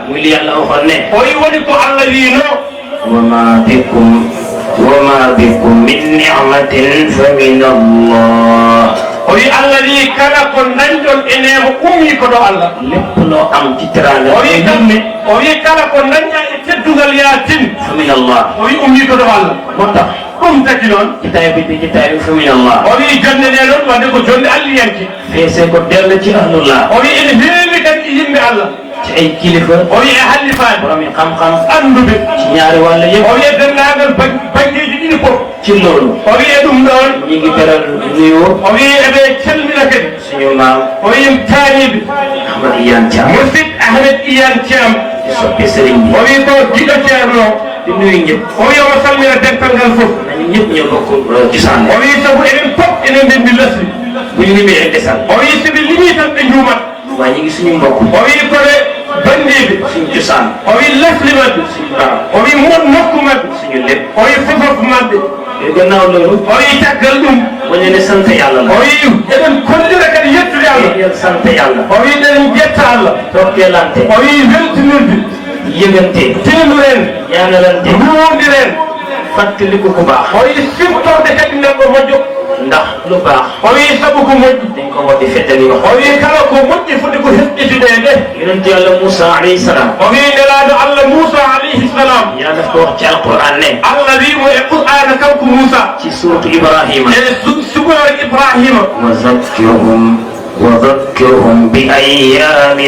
muy li yàlla waxoon ne. o wi woni ko Allah wiino. وما بكم من نعمة فمن الله. o wi Allah wi kala ko dañɗon enemo ummi ko ɗo Allah. lépp loo am ci teraanga. o wi kala ko dañɗa e teddugal yaatin. famin Allah. o wi ummi ko ɗo Allah. moo tax ɗum tagi noon. jotaay bi famin Allah. o wi jonde ɗe ɗon wadde ko jonde alliyanke. feese ko dell ci ahlullah. o wi ene heewi kadi yimɓe Allah. ci ay kilifa. o wi e hallifaaɓe. borom xam-xam. anduɓe. ci ñaari wàll yëpp. o wi e denndaangal bangeeji ɗiɗi fof. ci loolu. o wi e ɗum ɗon. ñi ngi beral nuyoo. o wi eɓe calmina kadi. suñu maam. o wi taaniɓe. Ahmad Iyane Thiam. musid Ahmed Iyane Thiam. soppi sëriñ bi. o wi ko giɗo ceerno. di nuyu ñëpp. o wi omo salmina dental ngal fof. nañu ñëpp ñoo bokk gisaan. o wi sabu eɗen fof enen ndenndi lasri. bu ñu limee rek desal. o wi soɓe limii tan ɓe njuumat. waaye ñu ngi suñu mbokk. o wi koɓe bandiɓe. suñu cosaan. o wi lasli maɓɓe. suñu barab. o wi mon nokku maɓɓe. suñu lépp. o wi fofof maɓɓe. te gannaaw loolu. o wi caggal ɗum. wañu ne sant yàlla la. o wi eɗen kollira kadi yettude Allah. yéen sant yàlla. o wi eɗen jetta Allah. tokkelante. o wi weltinirde. yëgante. tinnuren. ñaanalante. ruwondiren. fàttaliku ku baax. o wi siftorde kadi neɗɗo moƴƴo. ndax lu baax. o wi sabu ko moƴƴi. dañ ko war di feddali wax. o wi kala ko moƴƴi foti ko heɓɓitude e ɗe. yonent yàlla Moussa alayhi salaam. o wi nelaaɗo Allah Moussa alayhi salam. yàlla daf ko wax ci alquran ne. Allah wimo e qur'ana kanko Moussa. ci suuratu Ibrahima. e sugoore Ibrahima. wa zakkirhum bi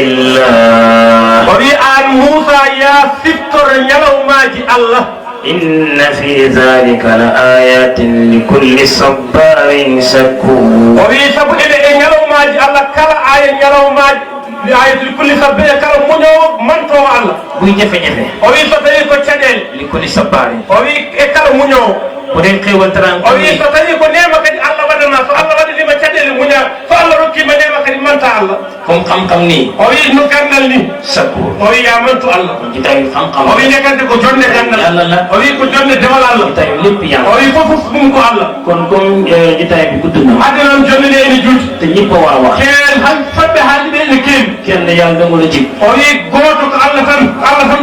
ayyamillah. o wi an Moussa ya siftore ñalawmaji Allah. inna fi dhalika la ayatin li kulli sabbarin shakur. o wi sabu ene e ñalawmaji Allah kala aya ñalawmaji ayatul kulli sabbe kala muñowo mantowo Allah. buy jafe-jafe. o wi so tawi ko caɗele. li kulli sabbarin. o wi e kala muñowo. bu dee xéewal tan. o wi so tawi ko nema kadi Allah waɗana so Allah waɗanima caɗele muña so Allah rokkima nema kadi manta Allah. comme xam-xam nii. o wi no gandal ni. shakur. o wi ya mantu Allah. jitayu xam-xam. o wi nekkante ko jonde gandal. yàlla la. o wi ko jonde demal Allah. jitayu lépp yàlla. o wi fofof ɗum ko Allah. kon comme jitaay bi gudd na. hadde noon jonde nde ene juuti. te ñëpp a war a wax. ken han fabɓe haalde ɓe ene keewi. kenn yàlla dama la jig. o wi gooto ko Allah tan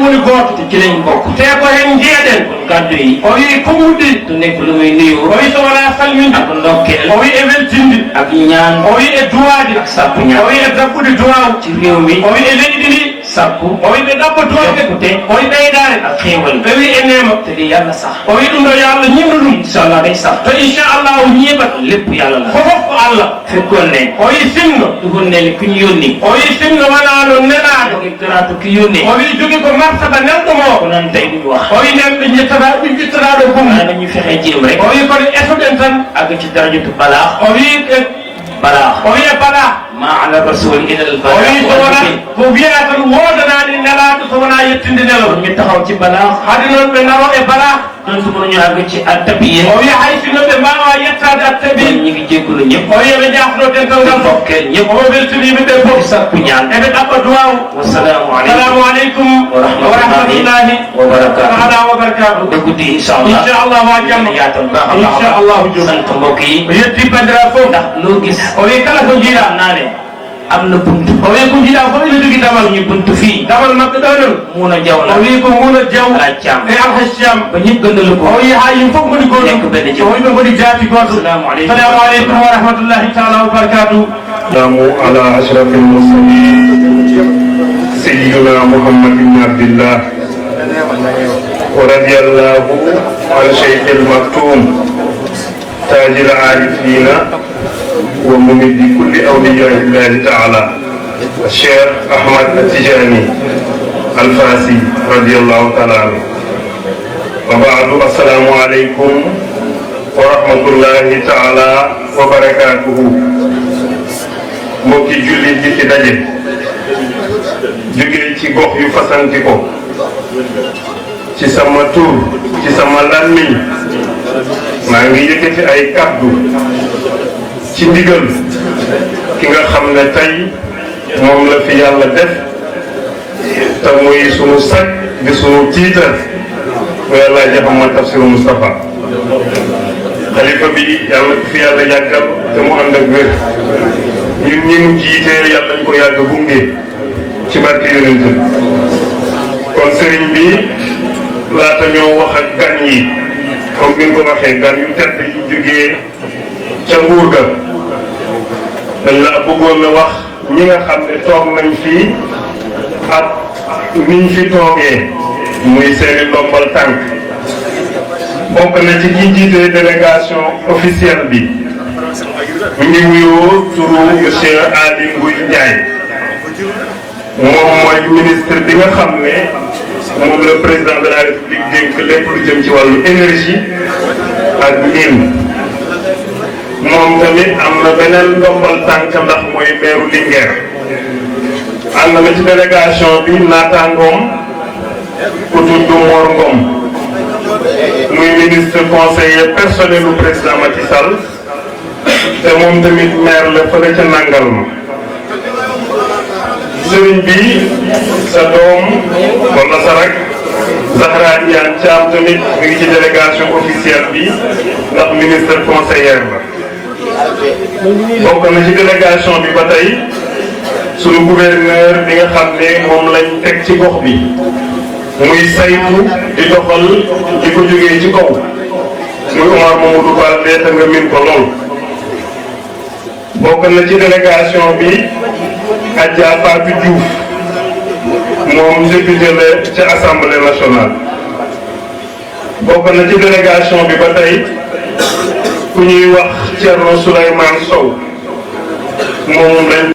woni gooto. te ci lañ bokk. te ko hen jeeɗen. kàddu yi. o wi ko wuɗɗi. du nekk lu muy nuyu. o wi so wona salminde. ak ndokkeel. o wi e weltinde. ak ñaan. o wi e duwaade. ak sàkku ñaan. o wi e dabbude duwaw. ci réew mi. o wi e leydi ndi. sàkku. o wi ɓe ɗabba duwaɓe. o wi ɓeydaare. ak xéewal. ɓe wi e neema. te di yàlla sax. o wi ɗum ɗo yo Allah ñimnu ɗum. inchallah day sax. to inchallah o ñiiɓat. lépp yàlla la. fofof ko Allah. fekkoon ne. o wi sinno. dugun ne li ku ñu yónni. o wi sinno wonano nelaɗo. garaatu ki yónni. o wi jogi ko martaba nelɗo mo. ko nan tey duñu wax. o wi nen ɓe ƴettata ɓe ƴettataɗo gum. waaye dañuy fexe jéem rek. o wi kono esoɗen tan. àgg ci darajatu balaax. o wi balaax. o wi e bala. ma ala rasul ila al o wi so wona ko wiya tan wodanani nelaɗo so wona yettinde nelaw. ñu taxaw ci balaax. hade noon ɓe naro e bala. donc su mënuñu àgg ci attabiye. o wi hay sino ɓe mbawa yettade attabi. ñu ngi jégalu ñëpp. o wi eɓe jafno dental ngal fof. bokkeel ñëpp. o weltiniɓe ɓe fof. sakku ñaan. eɓe ɗaɓɓa duwaw. wasalaamu aleykum wa rahmatullahi wa barakatuh. taala wa barakatuh. ba guddi inchallah. inchallah wa jamma. yaatal baax a baax. inchallah jom. sant mbokk yi. o yetti bandiraɓe fof. ndax loo gis. o wi kala ko jiiɗa. naa ne am na buntu. o wi ko jiiɗa fof ene jogui damal. ñu buntu fii. damal maɓɓe ɗo ɗon. Muna Jaw la. o wi ko Muna Jaw. Alhaji Thiam. e Alhaji Thiam. ba ñëpp gëndalu ko. o wi ha yim fof goni goto. nekk benn jëm. o wi ɓe goni jaati goto. Assalamu aleykum. assalamu aleykum wa rahmatullahi taala wa barakatuh. السلام على أشرف المرسلين سيدنا محمد بن عبد الله ورضي الله عن شيخ المكتوم تاج العارفين وممد كل أولياء الله تعالى الشيخ أحمد التجاني الفاسي رضي الله تعالى عنه وبعد السلام عليكم ورحمة الله تعالى وبركاته mbokki jullit yi ci daje jógee ci gox yu fasanti ko ci sama tur ci sama làmmiñ maa ngi yëkkati ay kaddu ci ndigal ki nga xam ne tey moom la fi yàlla def te muy sunu sag di sunu tiitar muy Alaaji Ahmad Tafsir Moustapha xalifa bi yàlla ko fi yàlla yàggal te mu ànd ak wér ñun ñi mu jiitee yàlla ñu ko yàgg gunge ci barke yonent bi kon sëriñ bi laata ñoo wax ak gan yi comme ni nga ko waxee gan yu tedd yi jógee ca nguur ga dañ la bëggoon na wax ñi nga xam ne toog nañ fii ak niñ fi toogee muy seeni ndombal tànk bokk na ci ki jiite délégation officielle bi mu ngi wuyoo turu monsieur Aly Ngouille Ndiaye moom mooy ministre bi nga xam ne moom le président de la république dénk lépp lu jëm ci wàllu énergie ak mine moom tamit am na beneen ndombal tànk ndax mooy meeru Linguère ànd na ci délégation bi naataangoom ku tudd Mor Ngom muy ministre conseiller personnel du président Macky Sall te moom tamit maire la fële ca Nangalma sëriñ bi sa doom wala sa rak Zahra Iyane Thiam tamit mi ngi ci délégation officielle bi ndax ministre conseillère la bokk na ci délégation bi ba tey sunu gouverneur bi nga xam ne moom lañ teg ci gox bi muy saytu di doxal di ko jógee ci kaw muy Omar Mamadou Baldé te nga min ko lool bokk na ci délégation bi Adja Fatou Diouf moom député la ca assemblée nationale bokk na ci délégation bi ba tey ku ñuy wax Thierno Souleymane Sow moom lañ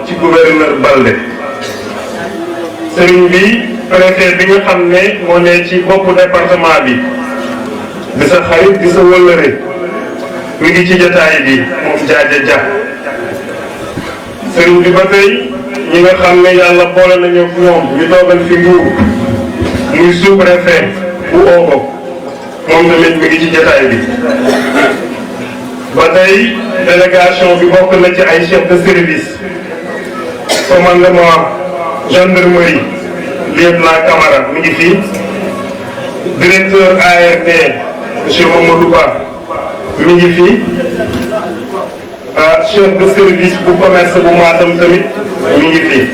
ci gouverneur Baldé sëriñ bi préfet bi nga xam ne moo ne ci boppu département bi di sa xarit di sa wëllëre mi ngi ci jotaay bi moom Jaaja Ja sëriñ bi ba tey ñi nga xam ne yàlla boole nañu ak ñoom ñu toogal fi nguur muy sous-préfet bu Ogo moom tamit mi ngi ci jotaay bi ba tey délégation bi bokk na ci ay chef de service commandement gendarmerie lieutenant Camara mi ngi fii directeur ARD monsieur Mamadou Ba mi ngi fii chef de service bu commerce bu Matam tamit mi ngi fii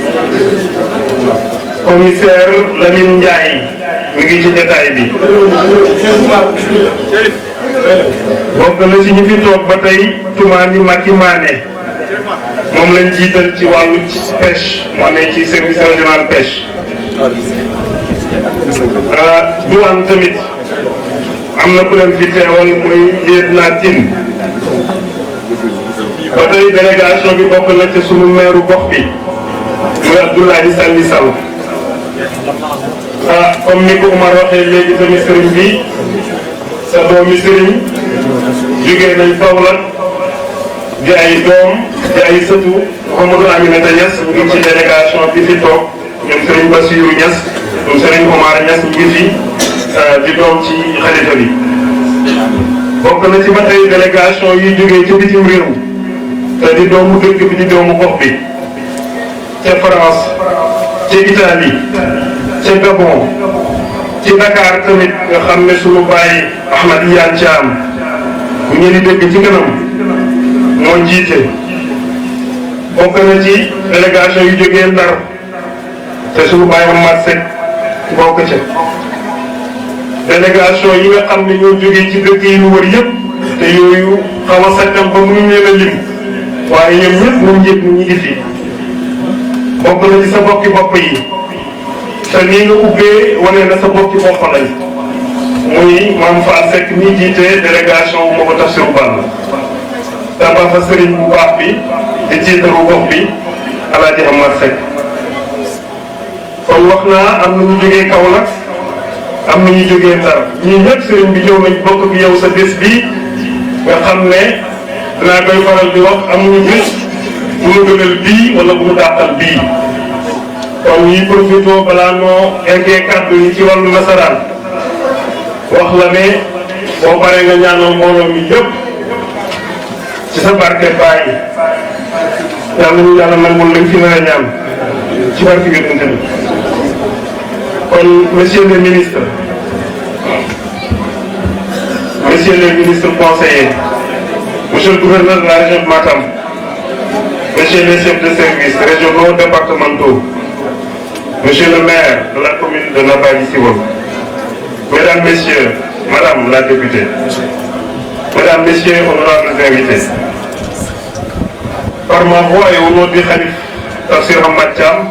commissaire Lamine Ndiaye mi ngi ci jotaay bi bokk na ci ñi fi toog ba tey Toumani Maki Mané moom lañ jiital ci wàllu pêche moo ne ci service régional pêche douane tamit am na ku leen fi teewal muy lieutenant Tine ba tey délégation bi bokk na ci sunu maire gox bi muy Abdoulaye Sall Sall comme ni ko Oumar waxee léegi tamit sëriñ bi sa doomi sëriñ jógee nañ Kaolack di ay doom di ay sëtu Mouhamadou Aminata Niass mu ngi ci délégation bi fi toog ñoom sëriñ Bassirou Niass ñoom sëriñ Omar Niass mu ngi fi di doom ci xalifa bi bokk na ci ba tey délégation yi jógee ci bitim réew te di doomu dëkk bi di doomu gox bi ca France ca Italie ca Gabon ci Dakar tamit nga xam ne sunu baay Ahmad Iyane Thiam bu ñu di dëkk ci kanam moo jiite bokk na ci délégation yu jógee Ndar te sunu baay Ahmad Seck bokk ca délégation yi nga xam ne ñoo jógee ci dëkk yi lu wër yëpp te yooyu xaw a sakkam ba mënuñ leen a lim waaye ñoom ñëpp moom njëkk ñu ngi fi bokk na ci sa bokki bopp yi te nii nga ubbee wane na sa bokki bopp lañ muy Maam Fall Seck ñi jiite délégation bu ma ko Tafsirou Balla tamba fa sëriñ bu baax bi di jiitaru gox bi Alaaji Amar Seck kon wax naa am na ñu jógee Kaolack am na ñu jógee Ndar ñii ñëpp sëriñ bi ñëw nañ bokk ak yow sa bés bi nga xam ne dinaa koy faral di wax amuñu bés bu mu gënal bii wala bu mu dàqal bii kon ñuy profité balaa noo eggee kàddu yi ci wàllu nasaraan wax la ne boo paree nga ñaanal mbooloo mi yëpp ci sa barke bàyyi yàlla ñu yàlla nangul lañ fi nar a ñaan ci barke bi dante bi kon monsieur le ministre monsieur le ministre conseiller monsieur le gouverneur de la région de Matam monsieur les chefs de service régionaux départementaux Monsieur le maire de la commune de Nabali-Siwol, Mesdames, Messieurs, Madame la députée, Mesdames, Messieurs, honorables invités, par ma voix et au nom du Khalif Tafsir Ahmad Thiam,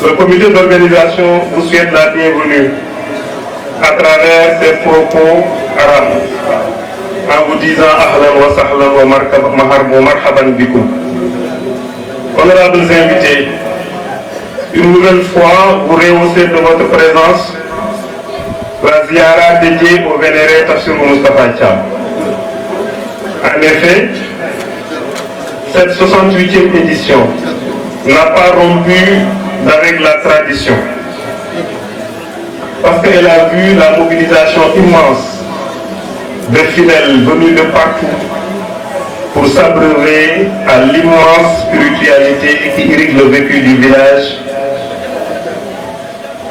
le comité d'organisation vous souhaite la bienvenue à travers ses propos arabes, en vous disant Ahlan wa sahlan wa marhaban bikum. Honorables invités, une nouvelle fois, vous rehaussez de votre présence la ziara dédiée au vénéré Tafsir Moustapha Thiam. En effet, cette 68e édition n'a pas rompu avec la tradition, parce qu'elle a vu la mobilisation immense de fidèles venus de partout pour s'abreuver à l'immense spiritualité qui irrigue le vécu du village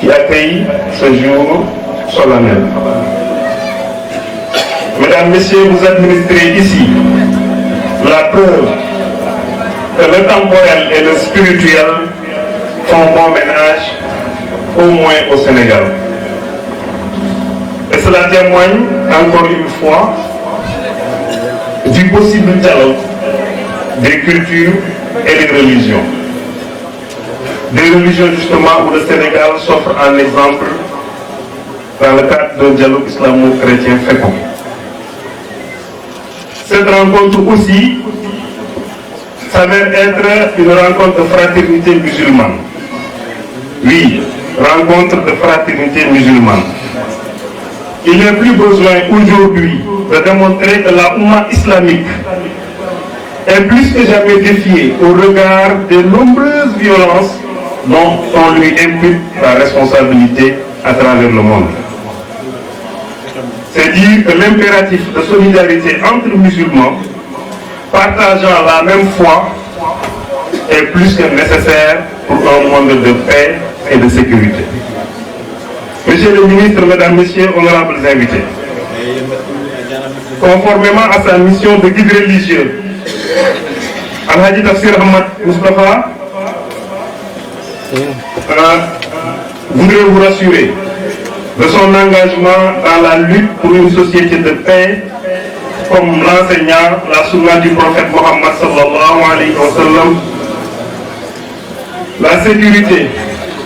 qui accueille ce jour solennel. Mesdames, Messieurs, vous administrez ici la preuve que le temporel et le spirituel font bon ménage, au moins au Sénégal. Et cela témoigne, encore une fois, du possible dialogue des cultures et des religions. Des religions justement où le Sénégal s'offre un exemple dans le cadre d'un dialogue islamo-chrétien fécond. Cette rencontre aussi s'avère être une rencontre de fraternité musulmane. Oui, rencontre de fraternité musulmane. Il n'est plus besoin aujourd'hui de démontrer que la Oumma islamique est plus que jamais défiée au regard des nombreuses violences dont on lui impute la responsabilité à travers le monde. C'est dire que l'impératif de solidarité entre musulmans partageant la même foi est plus que nécessaire pour un monde de paix et de sécurité. Monsieur le ministre, Mesdames, Messieurs, honorables invités, conformément à sa mission de guide religieux, Al-Hadji Tafsir Ahmad Moustapha voudrait vous rassurer de son engagement dans la lutte pour une société de paix, comme l'enseignant la sunna du prophète Mohammed sallallahu alayhi wa sallam. La sécurité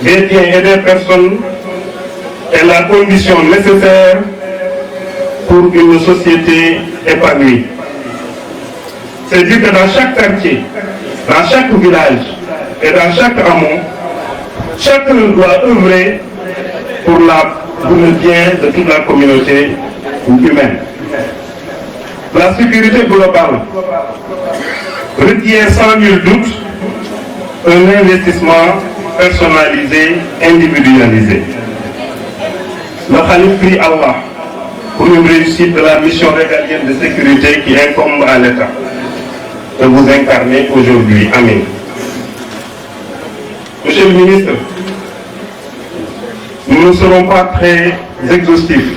des biens et des personnes est la condition nécessaire pour une société épanouie. C'est dire que dans chaque quartier, dans chaque village et dans chaque hameau, chacun doit œuvrer pour le bien de toute la communauté humaine. La sécurité globale requiert sans nul doute un investissement personnalisé, individualisé. Le Khalif prie Allah pour une réussite de la mission régalienne de sécurité qui incombe à l'État que vous incarnez aujourd'hui. Amen. Monsieur le ministre, nous ne serons pas très exhaustifs.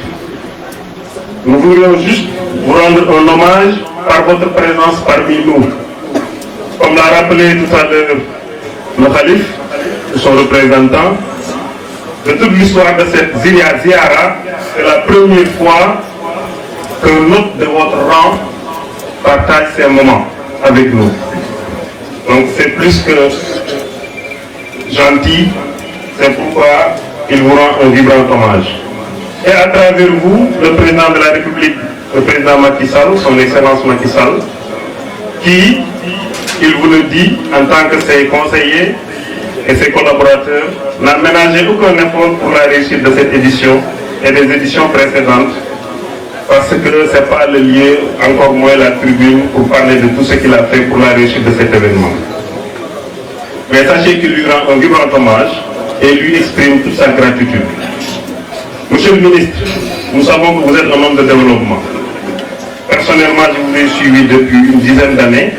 Nous voudrions juste vous rendre un hommage par votre présence parmi nous. Comme l'a rappelé tout à l'heure le Khalif, son représentant, de toute l'histoire de cette ziara, c'est la première fois qu'un hôte de votre rang partage ces moments avec nous. Donc c'est plus que gentil, c'est pourquoi il vous rend un vibrant hommage. Et à travers vous, le président de la République, le président Macky Sall, son excellence Macky Sall, qui, il vous le dit, en tant que ses conseillers et ses collaborateurs, n'a ménagé aucun effort pour la réussite de cette édition et des éditions précédentes, parce que ce n'est pas le lieu, encore moins la tribune, pour parler de tout ce qu'il a fait pour la réussite de cet événement. Mais sachez qu'il lui rend un vibrant hommage et lui exprime toute sa gratitude. Monsieur le ministre, nous savons que vous êtes un homme de développement. Personnellement, je vous ai suivi depuis une dizaine d'années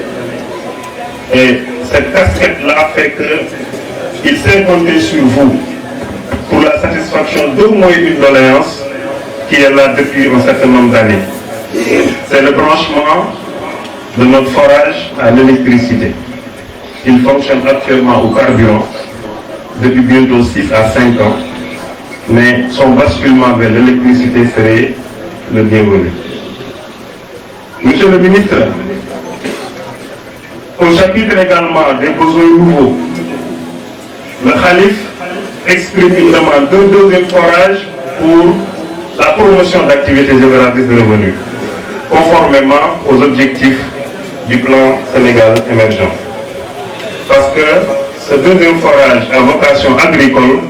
et cette casquette-là fait qu'il sait compter sur vous pour la satisfaction d'au moins une doléance qui est là depuis un certain nombre d'années. C'est le branchement de notre forage à l'électricité. Il fonctionne actuellement au carburant depuis bientôt 6 à 5 ans, mais son basculement vers l'électricité serait le bienvenu. Monsieur le ministre, au chapitre également des besoins nouveaux, le Khalif exprime une demande d'un deuxième forage pour la promotion d'activités génératrices de revenus, conformément aux objectifs du plan Sénégal émergent. Parce que ce deuxième forage à vocation agricole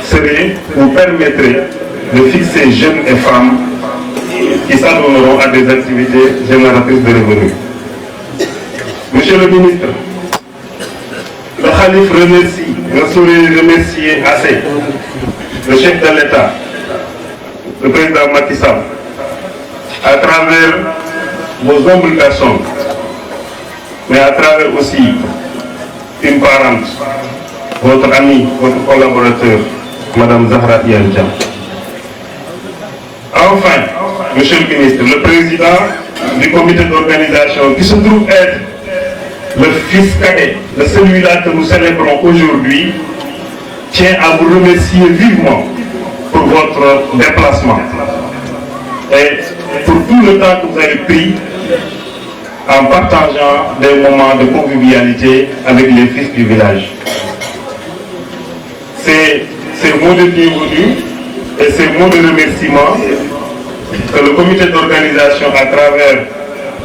serait ou permettrait de fixer jeunes et femmes qui s'adonneront à des activités génératrices de revenus. Monsieur le ministre, le Khalif remercie, ne saurait remercier assez le chef de l'État, le président Macky Sall, à travers vos humbles personnes, mais à travers aussi une parente, votre ami, votre collaborateur, Madame Zahra Iyane Thiam. Enfin, Monsieur le ministre, le président du comité d'organisation qui se trouve être le fils cadet de celui-là que nous célébrons aujourd'hui, tient à vous remercier vivement pour votre déplacement et pour tout le temps que vous avez pris en partageant des moments de convivialité avec les fils du village. Ces mots de bienvenue et ces mots de remerciement que le comité d'organisation, à travers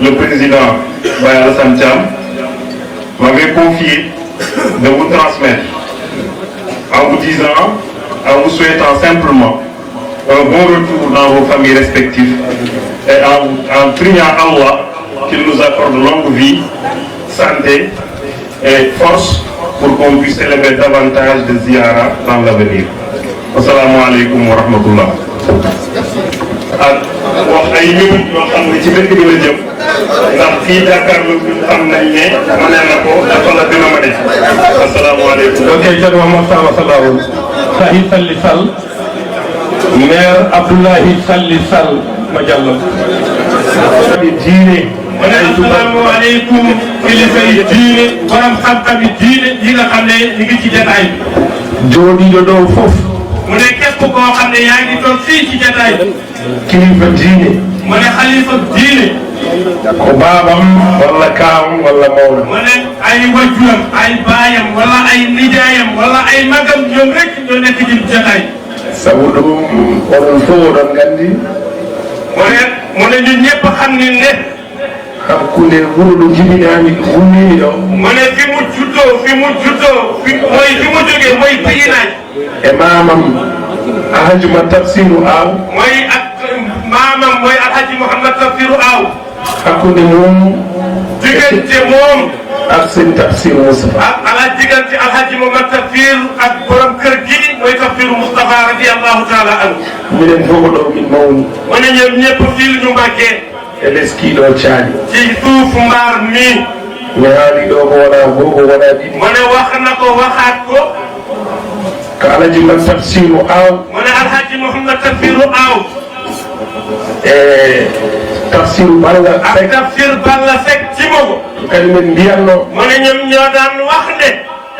le président Baye Alassane Thiam, m'avait confié de vous transmettre en vous disant, en vous souhaitant simplement un bon retour dans vos familles respectives et en priant Allah qu'il nous accorde longue vie, santé et force pour qu'on puisse élever davantage de ziyara dans l'avenir. Assalamu alaikum wa rahmatullah. wax ay minutes yoo xam ne ci dëkk bi la jëm ndax fii jàkkaarloo bi xam nañ ne ma ne na ko dafa la dina ma def asalaamaaleykum. ok jërëjëf Mouhamed Sall Salaam Sahi Salli Sall maire Abdoulaye Salli Sall ma jàllal. diine. ma ne asalaamaaleykum kilifa yi diine borom xam-xam yi diine yi nga xam ne ñu ngi ci jotaay bi. jooɗi ɗo fof. mu ne képp koo xam ne yaa ngi toog fii ci jotaay bi. kilifa diine. mu ne xalifa diine. ko baabam walla kaawam walla mawɗam. mu ne ay wajuram ay baayam walla ay nijaayam walla ay magam ñoom rek ñoo nekk ci jotaay. sabu ɗum oɗon fof oɗon nganndi. mu ne ñun ñëpp xam ni ne. hakkunde wuro ɗo jibinaami wummiimi ɗo. mu ne fi mu juddoo mooy fi mu jógee mooy Piginaaji. e maamam Alhaji Mouhamed Tafsirou Aw. mooy ak maamam mooy Alhaji Mouhamed Tafsirou Aw. hakkunde moom. diggante moom. ak sëñ Tafsirou Moustapha. ak ala diggante Alhaji Mouhamed Tafsir ak borom kër gi mooy Tafsirou Moustapha radiyallahu taala anhu. minen fof ɗo min mawni. mu ne ñoom ñëpp fii la ñu màggee. e les kiiɗo caali. ci suuf mbaar mi. mi haali ɗo ko wona goho wona ɗiɗi. mu ne wax na ko waxaat ko. ko Alhaji Mouhamed Tafsirou Aw. mu ne Alhaji Mouhamed Tafsirou Aw. e Tafsirou Balla Seck. ak Tafsir Balla Seck ci mogo. kadi men mbiyatno. mu ne ñoom ñoo daan wax ne.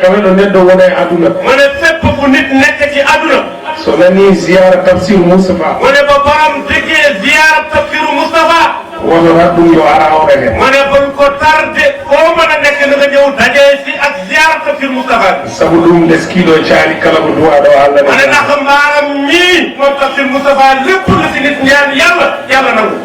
kala ɗo neɗɗo wona e aduna. mu ne fépp fu nit nekk ci aduna. so nani ziyara Tafsirou Moustapha. mu ne ba borom déggee ziyara Tafsirou Moustapha. wono ɗum yo ara hoɗe hen. mu ne bul ko tarde foo mën a nekk na nga ñëw dajee si ak ziyara Tafsirou Moustapha. sabu ɗum leskiɗo caali kala ko duwaɗo Allah. mu ne ndax mbaaram ñii moom Tafsirou Moustapha lépp lu si nit ñaan yàlla nangu.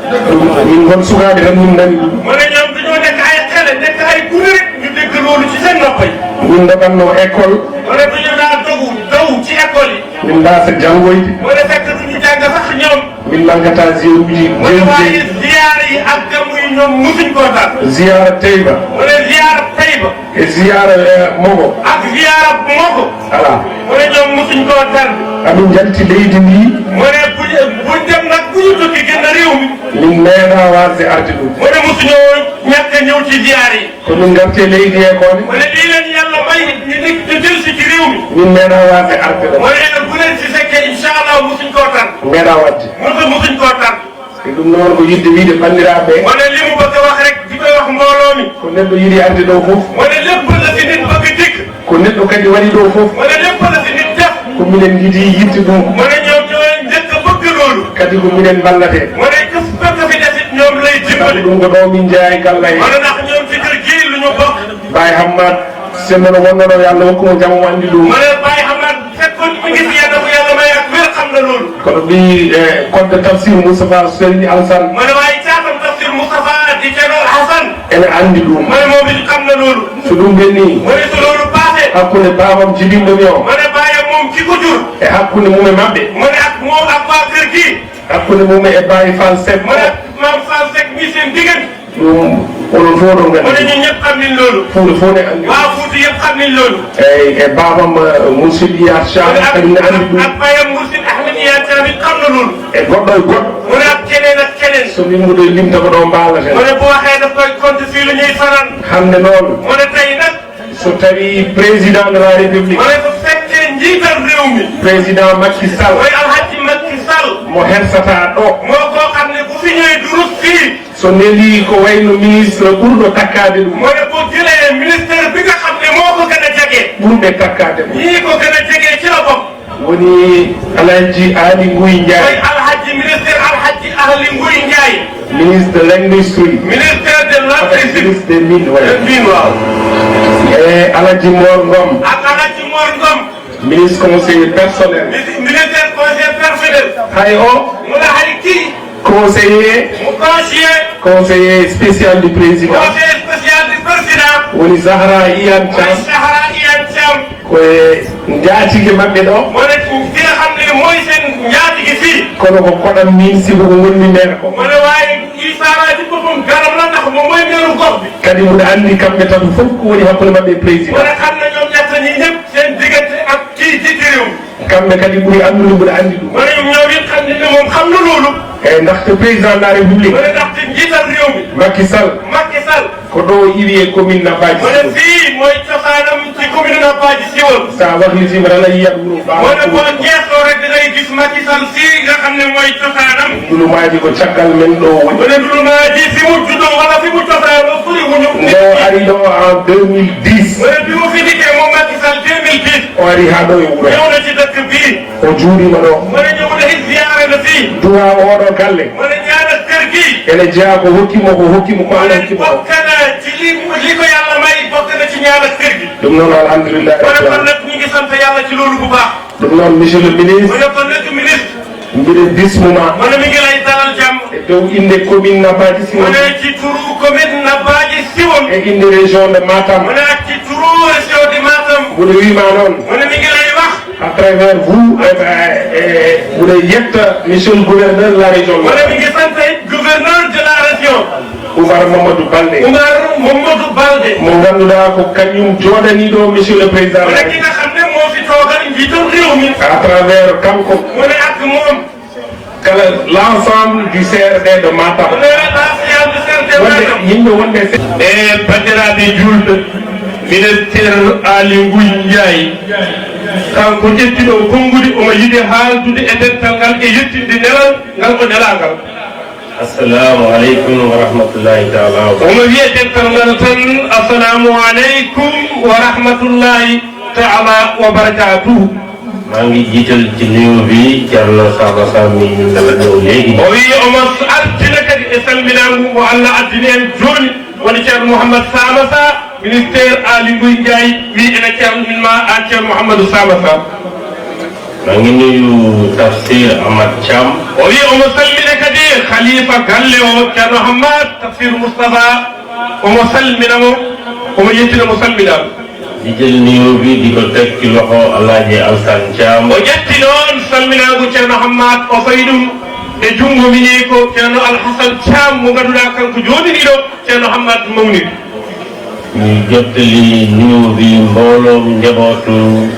min gon sukaaɓe tan min nani ɗum. mu ne ñoom dañoo nekk ay xele nekk ay gune rek ñu dégg loolu ci seen nopp yi. min doganno école. mu ne dañu daa daw ci école yi. min mbaasa janngoyde. mu ne fekk duñu jàng sax ñoom. min mangata ziyaaruji. mu ne waaye ziyaara yi ak gàmmu yi ñoom musuñ koo daal. ziyaara Taïba. mu ne ziyaara Taïba. e ziyaara Mogo. ak ziyaara Mogo. voilà. mu ne ñoom musuñ koo daal. amin jalti leydi ndi. mu ne buñ dem nag bu ñu tukki génn réew mi. min meeɗa wasde arde ɗum. mu ne musuñoo ñàkk a ñëw ci ziyaara yi. ko min garte leydi e koone. mu ne lii leen yàlla may ñu jël si ci réew mi. min meeɗa wasde arde ɗum. mu ne bu leen si fekkee incha allah musuñ koo tar. meeɗa wadde. musuñ koo tar. te ɗum noon ko yidde wiide bandiraɓe. mu ne li mu bëgg a wax rek di koy wax mbooloo mi. ko neɗɗo yiɗi arde ɗo fof. mu ne lépp la si nit bëgg dikk. ko neɗɗo kadi waɗi ɗo fof mu ne lépp la fi nit def ko minen jiiɗi yitte ɗum mu ne ñoom ñoo njëkk a bëgg loolu kadi ko minen ballate mu ne këf bëgg fi defit ñoom lay dimbali ɗum ko ɗo min jeeya galla mu ne ndax ñoom ci kër gii lu ñu bokk Baye Hammad sennono wonnono yo Allah hokkumo jam mo andi ɗum mu ne Baye Hamad fekkoon mi ngi fi yàlla ko yàlla may ak wér xam na loolu kono ɓi kodde tafsir Moustapha Serigne Alassane mu ne waaye caatam tafsir Moustapha di Thierno Hassan ene andi ɗum mu ne moom it xam na loolu so ɗum ɓenni mu ne su loolu passé hakkude babam jibinɗomi o mu ne bàyyi moom ki ko jur e hakkude mum e mabɓe mu ne ak moom ak waa kër gii hakkude mum e Baye Fall Seck mu ne maam Fall Seck mi seen diggante ɗum onon fof ɗon mu ne gandi ñun ñëpp xam nañ loolu fuuɗo fof ne andi waa Fuuta yëpp xam nañ loolu e babam Mourchid Iyad mu Cham ne kadi ne andi ɗum ak bayam Mourchid Ahmed Iyad tamit xam na loolu e goɗɗo e goɗɗo mu ne ak keneen so limmuɗo e limta ko ɗo mbaalate mu ne bu waxee daf koy compte fii lu ñuy faral hande noon mu ne tey nag so tawi président de la république mu ne bu fekkee njiital réew mi président Macky Sall mooy Alhaji Macky Sall mo hersata ɗo moo koo xam ne bu fi ñëwee du rus fii so neeli ko wayno ministre ɓurɗo takkade ɗum mu ne bu jëlee ministère bi nga xam ne moo ko gën a jege ɓurɓe takkade ɗum ñii ko gën a jege ci la bokk woni Alhaji Ali Nguy mooy Ndiaye Alhaji ministère Alhaji Ali Nguy Ndiaye ministre de l'industrie ministère de l'agriculture ministre des mines wala min waaw e Alhaji Mor Ngom ak Alhaji Mor Ngom ministre conseiller personnel ministère conseil personnel hay o mu ne hay kii conseiller mu conseiller spécial du président conseil spécial du président woni Zahra Iyane mooy Thiam Sahara Iyane Thiam koye njaatige maɓɓe ɗo mu ne ki nga xam ne mooy seen njaatige fii kono ko koɗam min sibo ko gonmi maire ko mu ne waaye Isara ci boppam garam la ndax moom mooy meeru gox bi kadi mbiɗa anndi kamɓe tatu fof ko woni hakkude maɓɓe mu président ne xam na ñoom ñett ñi ñëpp seen diggante ak kii jiite réew mi kamɓe kadi ɓuri anndude mbiɗa anndi ɗum mu ne ñoom it xam ne moom xam na loolu eyi ndaxte président de la république mu ne ndaxte njiital réew mi Macky Sall Macky Sall ko ɗo iwi e commune Nabadji mu ne fii mooy cosaanam ci commune Nabadji Siwol sa wahlitima tan a yiyat wuro mu ne boo jeexoo rek da ngay gis Macky Sall fii nga xam ne mooy cosaanam dulumaji ko caggal men ɗo mu woni ne dulumaji fi mu juddoo wala fi mu cosaanoo furi wuñu nde o ari ɗo en 2010 mu ne bi mu fi dikkee moom Macky Sall 2010 o ari ha ɗo e wuuro ñëw na ci dëkk bii o juurima ɗo mu ne ñëw na it ziyaare na fii duwa oɗo galle mu ne ñaanal kër gii ene jeeya ko hokkimo ko hokkimo ko mu Allah ne hokkimo o bokk na ci li ko yàlla may bokk na ci ñaanal kër gi ɗum noon alhamdulillahi mu ne rabbil kon alamin nag ñu ngi sant yàlla ci loolu bu baax ɗum noon monsieur le mu ministre ne kon nag ministre mbiɗe bismuma mu ne mi ngi lay dalal jàmm e dow inde commune Nabadji mu Siwol ne ci turu commune Nabadji Siwol e inde région de Matam mu ne ak ci turu région de Matam mbiɗa wima noon mu ne mi ngi lay wax à travers vous mbiɗa yetta monsieur le gouverneur de la région mu ne mi ngi sant gouverneur de la région Oumar Mamadou Baldé Oumar Mamadou Baldé mo ganduɗa ko kañum joɗaniɗo monsieur le président mu ne ki nga xam ne moo fi toogal njiital réew mi à travers kanko mu ne ak moom kala l' ensemble du CRD de Matam mu ne l'ancien du CRD wonde Matam yimɓe wonde e bandiraɓe julɓe ministére Ali Nguy Ndiaye kanko ƴettiɗo konngudi omo yiɗi haaldude e dental ngal e yettinde nelal ngal ko nelagal assalamu aleykum wa rahmatullahi taala omo wiye dental ngal tan assalamu aleykum wa rahmatullahi taala wa barakatuhu maa ngi jiital ci nuyu bi Thierno Samba Sam mi ñu dala ñëw léegi o wi omo artina kadi e salminagu mo Allah addini en joni woni ceerno Mouhammad Samba Sa ministére Ali Nguy Ndiaye wi ene ceernominma an ceerno Mouhamadou Samba Sa maa ngi nuyu Tafsir Ahmad Thiam o wi omo salmina kadi khalifa galle o ceerno Hammad Tafsir Moustapha omo salminamo omo yettinamo salminago di jël nuyu bi di ko teg ci loxo Alaaji Alsane Thiam o ƴetti noon salminago ceerno Hammad o fayi ɗum e junngo mini ko ceerno Alhasan Thiam mo ganduɗa kanko joɗiniɗo ceerno Hammad mawnid ñu jottali nuyu bi mbooloom njabootu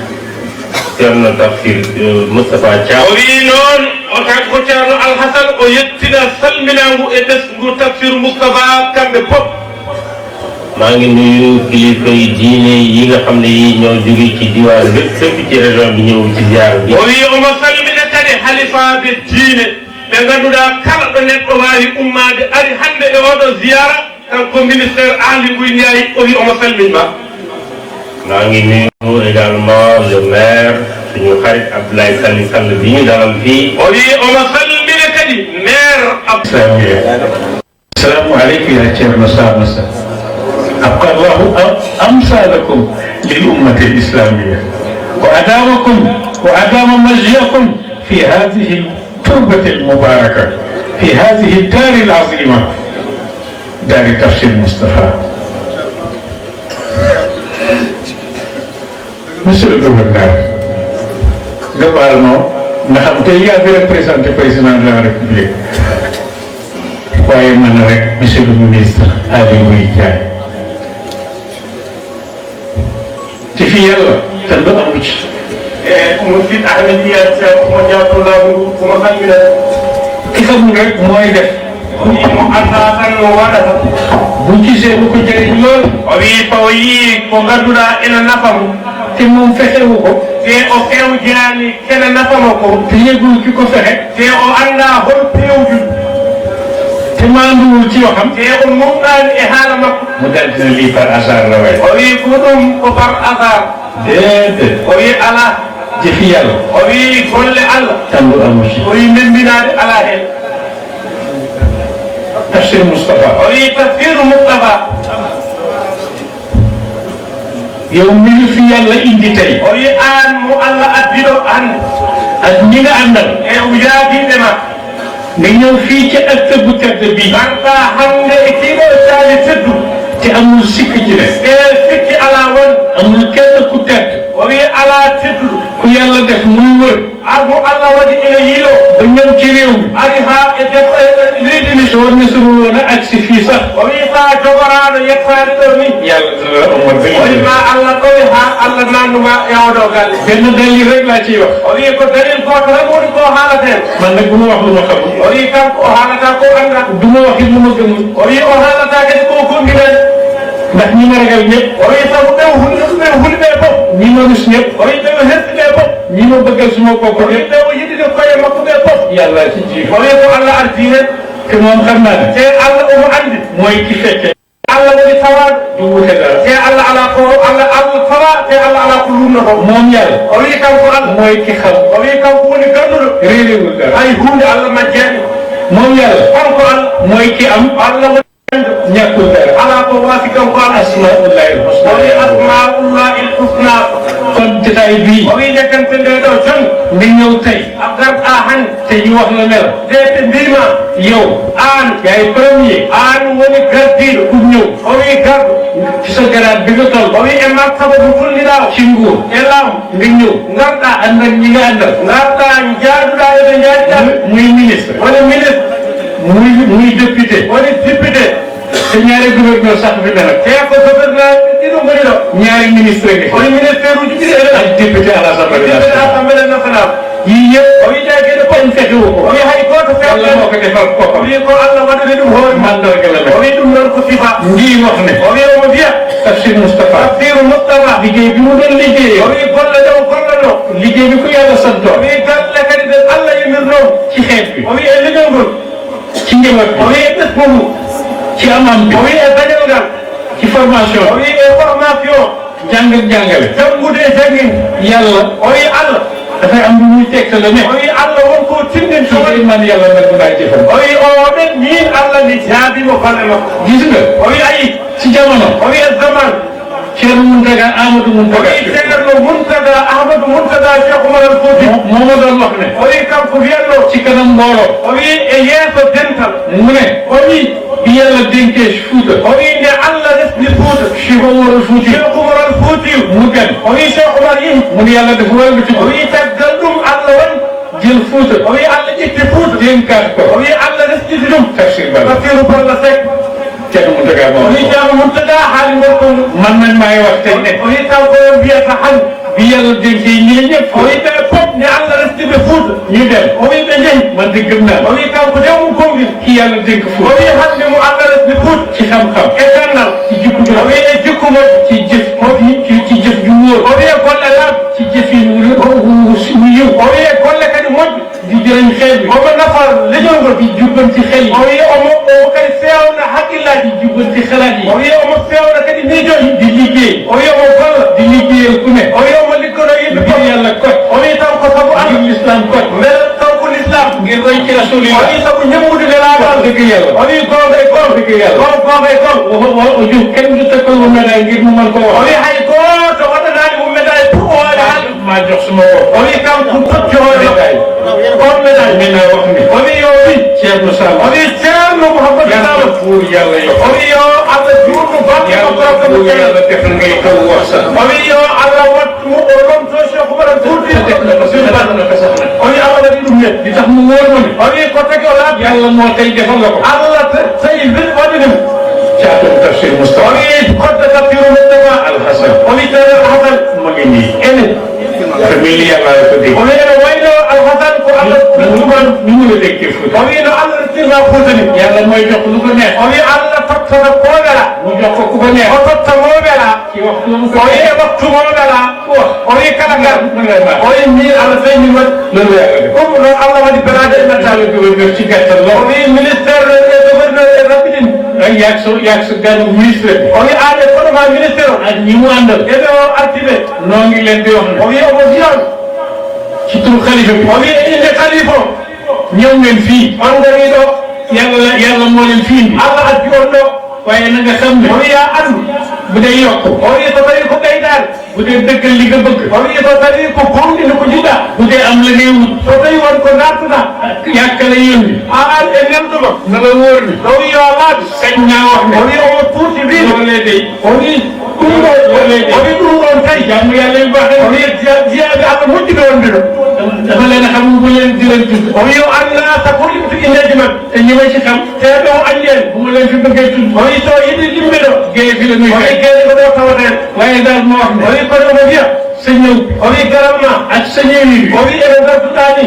ceerno Tafsir Moustapha Thiam o wi noon o kanko ceerno Alhasan o yettina salminagu e ɓesgu Tafsir Moustapha kamɓe fof maa ngi nuyu kilifa yi diine yi nga xam ne yi ñoo jóge ci diwaan bépp fépp ci région bi ñëw ci ziar bi o wi omo salmina kadi halifaɓe diine ɓe ganduɗa kala ɗo neɗɗo wawi ummade ari hande e oɗo ziyara kanko ministére Ali Nguy Ndiaye o wi omo salminma maa ngi nuyu également le maire suñu xarit Abdoulaye Sall Sall bi ñu dalal fii. o wi omo salmina kadi maire السلام عليكم يا شيخنا سامسا أبقى الله أمثالكم للأمة الإسلامية وأدام مجيئكم في هذه التربة المباركة في هذه الدار العظيمة دار تفسير مصطفى. Monsieur le gouverneur, globalement, nous avons déjà représenté le président de la République. waaye man rek monsieur le ministre Aly Ngouille Ndiaye ci fi yàlla te lu amu ci. musid Ahmed Iyane Seck mo jàppalaabu mo salmina ki xam rek mooy def. mo anda tan no waɗata bu gisee lu ko jëriñ lool. o wi taw yi ko ngannduɗa ina nafamu te moom fexewu ko. te o fewjani kene nafama ko te yëgul ki ko fexe. te o anda hol pewjum te maanduwul ci waxam. te o mumɗani e haala makko mu dal dina lii par hasard la waay. o wi ko ɗum ko par hasard déedéet. o wi ala jëfi yàlla. o wi golle Allah te lu amu ci. o wi membinade ala hen Tafsir Moustapha. o wi tafsiru Moustapha yow mi ngi fi yàlla indi tey. o wi an mo Allah addiɗo hande ak ñi nga àndal. e o yaabiɓe ma nga ñëw fii ci ëtt bu tedd bii. ganta hande e kiiɗo saali teddu te amul sikk ci ne. e sikki ala won amul kenn ku tedd. o wi ala tedduɗo ku yàlla def muy wër. armo Allah waɗi ene yiilo ba ñëw ci réew mi. ari ha e leydi ni soo nesul woon a agsi fii sax. o wi sa jogoraɗo yettade ɗo ni yàlla dina la amal ba o wi ma Allah ɗoy ha Allah nannuma yawɗo galle benn dalil rek laa ciy wax. o wi ko dalil goto tan woni ko haalaten man nag bu ma wax lu ma xamul. o wi kanko o haalata ko anda du ma wax it lu ma gëmul. o wi o haalata kadi ko gonɗinen ndax ñi ma ragal ñëpp. o wi sabu ɓe hulɓe fof ñi ma rus ñëpp. o wi ɓe hertiɓe fof ñi ma bëggal suma bopp o wi ñëpp. ɓe o yiɗide koye makko ɓe fof yàlla ci jiitu. o wi ko Allah ardi hen te moom xam naa ne. te Allah omo andi mooy ki fekke. Allah woni tawaɗo du wute dara. te Allah ala ko Allah tawa te Allah ala ko lumnoto moom yàlla. o wi kanko Allah mooy ki xam. o wi kanko woni ganduɗo réeréwul dara. hay hunde Allah majjeɗe moom yàlla. kanko Allah mooy ki am. Allah woni ñàkkul dara. ala ko waasi kanko Allah asmaullahi o wi husna. asmaullahi l husna kon jotaay bii. o wi nekkante nde ɗo jon nga ñëw tey. a garɗa hande te ñu wax la ne la. de ɓe mbima yow. an yaay premier. an woni gardiɗo ku ñëw. o wi garɗo ci sa garaat bi nga toll. o wi e martaba mo fulliɗa o ci nguur. e laamu nga ñëw. garɗa ànd ak ñi nga àndal. garɗa jaaduɗa eɓe jaaɗiɗa muy ministre. woni ministre muy député. woni député te ñaari gouverneur sax fi ne nag. te ko gouverneur ɗiɗo ngoni ɗo ñaari ministre ngi. woni ministére uji ɗiɗi eɗen ak député à l'Assemblée député nationale. assemblée nationale yii yëpp. o wi jaagueɗe fof kenn fexewu ko. o wi hay goto yàlla moo ko defal o boppam. wi ko Allah waɗani ɗum hoore ma mandarga la o mel. wi ɗum noon ko sifa ngii wax ne. o wi omo wiya Tafsir Moustapha. tafsiru Moustapha liggéey bi mu doon liggéeyee. o wi golle ɗe o gollono liggéey bi ko yàlla o santoon. wi galle kadi ɗe Allah yimirnoon ci xeet bi. o wi e leñol ngol ci njaboot o bi. wi e ɓesgomu ci amam bi. o wi e dañal ngal ci formation o bi. wi e formation jàng ak jàngale. janngude e jangguinde yàlla. o wi Allah dafay am lu muy tegtale ne. o wi Allah wonko tinɗin su to dee man yàlla nag mu daay jëfam. o wi oɗen min Allah mi jaabimo balle makko gis nga. o wi ayi ci jamono. o wi e zaman Thierno Mountaga Amadou o Mountaga. wi ceerno Mountaga Ahmadou Mountaga Cheikh Oumar al Fouti moo ma doon wax ne. o wi kanko wiyanno ci kanam mbooloo. o wi e yeeso dental mu ne. o wi bi yàlla dénkee Fuuta. o wi nde Allah resni Fouta Cheikh Oumar Fouti. Cheikh Oumar al Fouti mu dem. o wi Cheikh Oumar yehi mu ne yàlla dafa wëlbati o ko. wi caggal ɗum Allah woni jël Fuuta. o wi Allah ƴetti Fouta dénkaat o ko. wi Allah resniti ɗum Tafsir Balla. tafsiru Balla Seck Thierno Mountaga o moom. wi ceerno Mountaga haali gorko ndu man nag maay wax tey ne. o wi kanko on mbiyata hande bi yàlla dénkee ñii ñëpp. o wi ɓe fof nde Allah restiɓe Fouta ñu dem. o wi ɓe jeehi man de gëm naa. o wi kanko de mum gonɗin ki yàlla dénk o Fuuta. wi hande mo Allah resni Fouta ci xam-xam. e gandal ci jikko ju o wi rafet. e jikku moƴƴo ci jëf. ci jëf ju wóor. o wi e golle laaɓ ci jëfin wu yiw. o wi e golle kadi moƴƴo di jëriñ xeet bi. omo nafa leñol ngol di jubbanti xel yi. o wi omo kadi fewna haqqillaji di jubbanti xalaat yi. o wi omo fewna kadi miijoji di liggéey. o wi omo golla di lillah oni sabu ñemmude nelaɗon dëgg yàlla oni gonga e gong dëgg yàlla gonga e gong o ju kenn du tëkkal mu médaille ngir mu mën ko wax oni hay goto waɗanani mo médaille pour oore haal maa jox suma bopp oni kam ɗum tocci hoore on médaille maintenant wax ni oni yo wi Ceerno Sall oni ceerno Mouhamadou yàlla Sall buur yàlla yo oni yo Allah juurno batte yàlla buur yàlla def ngay taw wax sax oni yo Allah wattumo o lomto Cheikh Oumar Fouti oni Allah waɗi ɗum net li tax mu wóor ma ni oni ko tagi o laaɓi yàlla moo tey defal la ko Allah tawi waɗi ɗum caatum tafsir Moustapha oni kodde tafsiru Moustapha Alhasan oni tawi Alhasan ma ngi nii enen famille yàlla ko dégg oni ene wayno Alhasan ko Allah ɗuman ni mu la déggee Fouta o wi no Allah tirna Foutani yàlla mooy jox lu ko neex o wi Allah tottata ko wela mu jox ko ku ko neex o totta mo wela ci waxtu mu ko o wi e waktu mo wela o wi kala ngal o wi min Allah tawi min waɗi loolu yàlla def ɗum noon Allah waɗi berade e nattale gouverneur ci gàttal o lool wi ministére e gouverneur e raɓɓiɗin ak yaag sa ganu ministre bi o wi an e koɗoma ministére o ak ñi mu àndal eɓe o artiɓe noo ngi leen di wax ne o wi omo wiyan ci turu xalifa bi o wi e inde khalifa o ñëw ngeen fii on gari ɗo yàlla moo leen fi indi Allah addi on ɗo waaye na nga xam ne o wiya andu bu dee yokk o wi so tawi ko ɓeydare bu dee dëggal li nga bëgg o wi so tawi ko gonɗini ko jiɗɗa bu dee am la ngay wut so tawi won ko dartuɗa yàkkale yónni an e nemɗuma na la wóor ni o wi yo laaɓi sañ naa wax ne o wi omo tuuti wiide loolee day o wi ɗum ɗo o wi ɗum ɗon tawi jàmm yàlla yu baax o wi jiyaɓe Allah moƴƴuɓe wonde ɗo dama leen xam bu leen di leen tudd o wi o annata ko limtu inneji mabɓe te ñi ma ci xam teɓe o andi en bu ma leen fi bëggee tudd o wi so yiɗi limɓe ɗo géej fi la ñuy o wi fekk gueɗe ko ɗo tawaten waaye daal ma wax o ne wi kono omo wiya sa ñëw o wi garam ma ak sa ñëwi bi o wi eɓe gartuɗa ni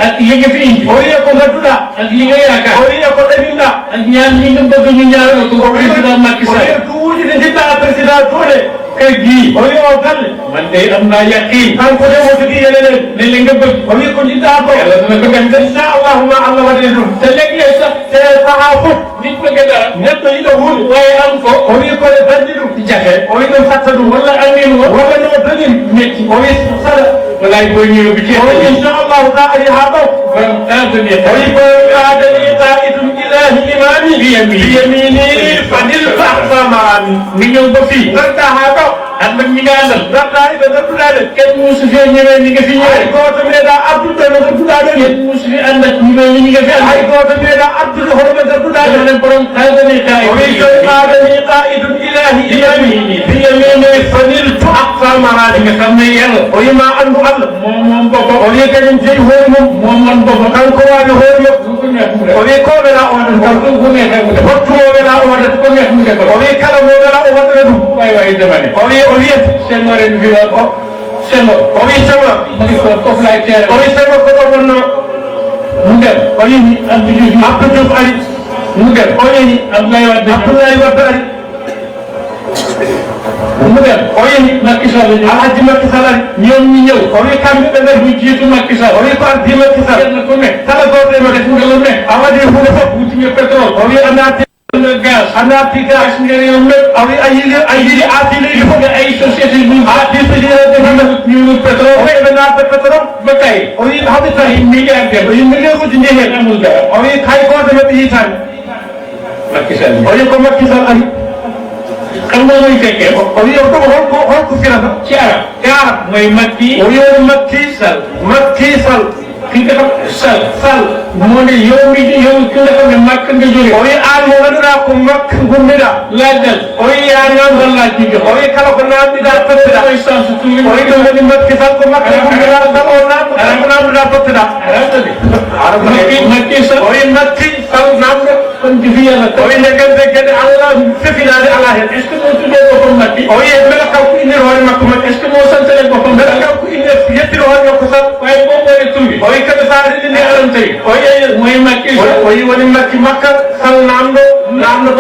ak yi nga fi indi o wi e ko gartuɗa ak li nga o yaakaar wi e ko ɗaminɗa ak ñaan ñi nga bëgg ñu ñaanal ko président Macky o wi Sall duuji ɗi jiɗɗa président toone kër gii o wi o galle man de am naa yaqin kanko de o jogui yenenen ne li nga bëgg o wi ko jiɗɗa ko yàlla dina ko def inchallahu Allah waɗe ɗum te léeg-léeg sax te saaha fof nit bëgg dara neɗɗo yiɗo hunde waaye am ko o wi koye dañƴi ɗum jafe o wi ɗum fatta ɗum wala amin wo walla no dañin métti o wi saɗa walaay boo ñëwee bi ci o wi inchallahu sa ari ha ɗo borom taatani o wi ko adani qaidum ilahi imami biyamini fadil fa ahsamani mi ñëw ba fii garta ha ɗo ànd ak ñi nga àndal garta ɓe gartuɗaɗe kenn musu fee ñëwee ni nga fi hay ñëwee goto meeɗa addude no gartuɗaɗe ni kenn musu fi ànd ak ñu mel ni ñi nga fi hay àndal goto meeɗa addude hono ɓe gartuɗaɗe dama ne borom taatani o wi so adani qaidum ilahi imami biyamini fadil fa ahsamani nga xam ne yàlla o wima andu Allah moom boppam o wi kañum jeeyi hoore mum moom man boppam kanko wawi hoore mum lu ko neex mu def o wi ko wela o waɗata lu ko neexee mu def wattumo wela o waɗata ko neex mu def o wi kala mo wela o waɗata ɗum waay waay dama ne o wiyata Senghor en fi wax o Senghor o wi Senghor ma ngi ko foofu laay teere o wi Senghor ko ɗo wonno mu dem o yeehi Abdou Diouf Abdou Diouf ari mu dem o yeehi Abdoulaye Wade Abdoulaye Wade ari mu dem o yeehi Macky Sall ñëw Alhaji Macky Sall ari ñoom ñi ñëw o wi kamɓe ɓe ngari ñu jiitu Macky Sall o wi ko ardi Macky Sall kenn ku nekk kala goto e def maɓɓe nga lu nekk a waɗi hunde fof wuti nga pétrole o wi a naati nga gaz a naati gas nga réew mépp a wi a yiɗi aati leydi fof nga ay société bu aati sojiɗade ñu ngi pétrole o wi eɓe naata pétrole ba tey o wi haɓe ay tawi milliards dem o wi million uji ndi hen amul dara o wi hay goto maɓɓe yitani Macky Sall o wi ko Macky Sall ari xam nga mooy fekkee o wi o ɗum holko firata ci arab e arab mooy Macky o wi woni Macky Sall Macky Sall ki nga xam Sall moo ne yow ki nga xam ne màkk nga jóge o wi an mo ganduɗa ko makka gummiɗa laajal o wi ya namdal laaj bi jox o wi kala ko namdiɗa totteɗa mooy sens tuuti o wi ɗum woni Macky Sall ko makka gummiɗa sal o namdo ko namdiɗa totteɗa Macky Sall o wi Macky Sall namdo kon di fi yàlla o wi nde gande gueɗe Allah fefinade ala hen est ce que moo tuddee boppam Macky o wi beele kaw ko innir hoore makko Macky est ce que moo santale boppam beele kaw ko innir yettiri hoore makko Sall waaye boo boolee tur bi o wi kadi sa reɗi ndi alam tawi o yeeye mooy Macky o wi woni Macky makka Sall namdo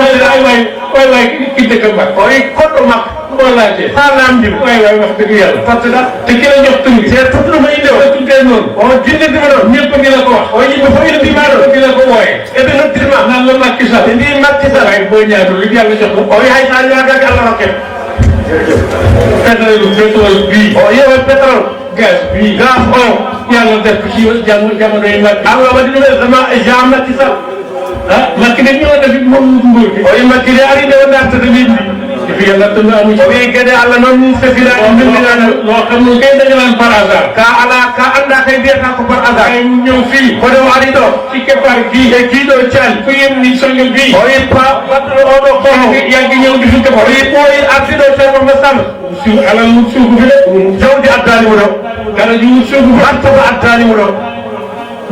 waay ki dëkk Macky o wi koɗɗo makko boo laajee sa namdima waay wax dëgg yàlla totteɗa te ki la jox tur bi te tottuɗoma inde o tuddee noonu o jinnirdima ɗon ñëpp ngi la ko wax o yimɓe fof ine mbima ɗon ngi la ko wooyee eɓe noddirma naan la Macky Sall ɓe mbi Macky Sall waaye boo ñaatu lu yàlla jox la o wi hay sa ñagaki Allah rokke pétrole bii o yeewe pétrole gaz bii gaz o yàlla def ko ci jamono yi mag Allah waɗi ɗum e vraiment e jam Macky Sall Macky de ñoo defi moom nguur gi o wi Macky de ari nde o nattata leydi fi yàlla tënk amu ci o wi gueɗe Allah noon sefiraɗi mbindiraɗo loo xam ne kay dañu naan par hasard ka ala ka anda kay mbiyata ko par hasard ay ñëw fii kono o ari ɗo ci keppaar gii e kiiɗo Thiali fu yem ni songe bii o wi batɗo oɗo kono yàgg ñëw di fi o keppaar wi ɓooyi ardiɗo Thierno Mohamed Sall suuf alal mu suufu fi de jawdi addanimo ɗo kala ji wut suufu fi martaba addanimo ɗo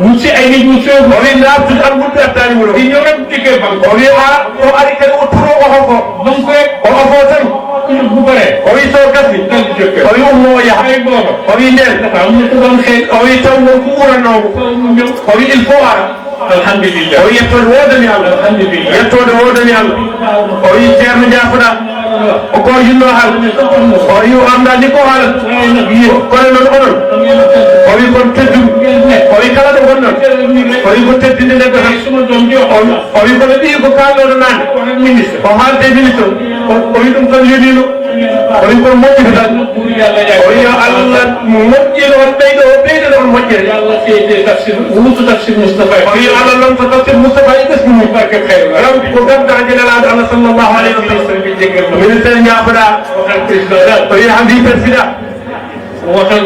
wut si ay nit wut suufu o wi nabtude almuɗɗe addanimo ɗo di ñëw rek dikkee banque o wi o ari kadi o turo o hoko donc rek o ofo tan bu paree o wi so gasni dal di jokkee o wi ummo o yaha ay booba o wi nden dafa am ñu ko doon xeeñ o wi taw won ko ɓurannomo o wi il faut ara alhamdulillah o wi yettode wodani Allah alhamdulillah yettode wodani Allah o wi ceerno jafoɗa o ko yinno haal o wi o anda ni ko haalat kono noon onon o wi kon teddum o wi kala ɗo gonnon o wi ko teddinde nde tan o wi kono ɗi ko kalɗoɗo nande o haalde ministre o wi ɗum tan yonino o wi kono moƴƴude tan o wi yo Allah moƴƴino on ɓeydo o ɓeydono on moƴƴere yàlla féete tafsir wutu tafsir Moustapha o wi Allah noon ko tafsir Moustapha e ɓesnimo barke xeyr rawdi ko gabdaje nelaɗo Allah sallllahu alayhi wa sallam ministére ñafoɗa waxal président daal o wi handi président waxal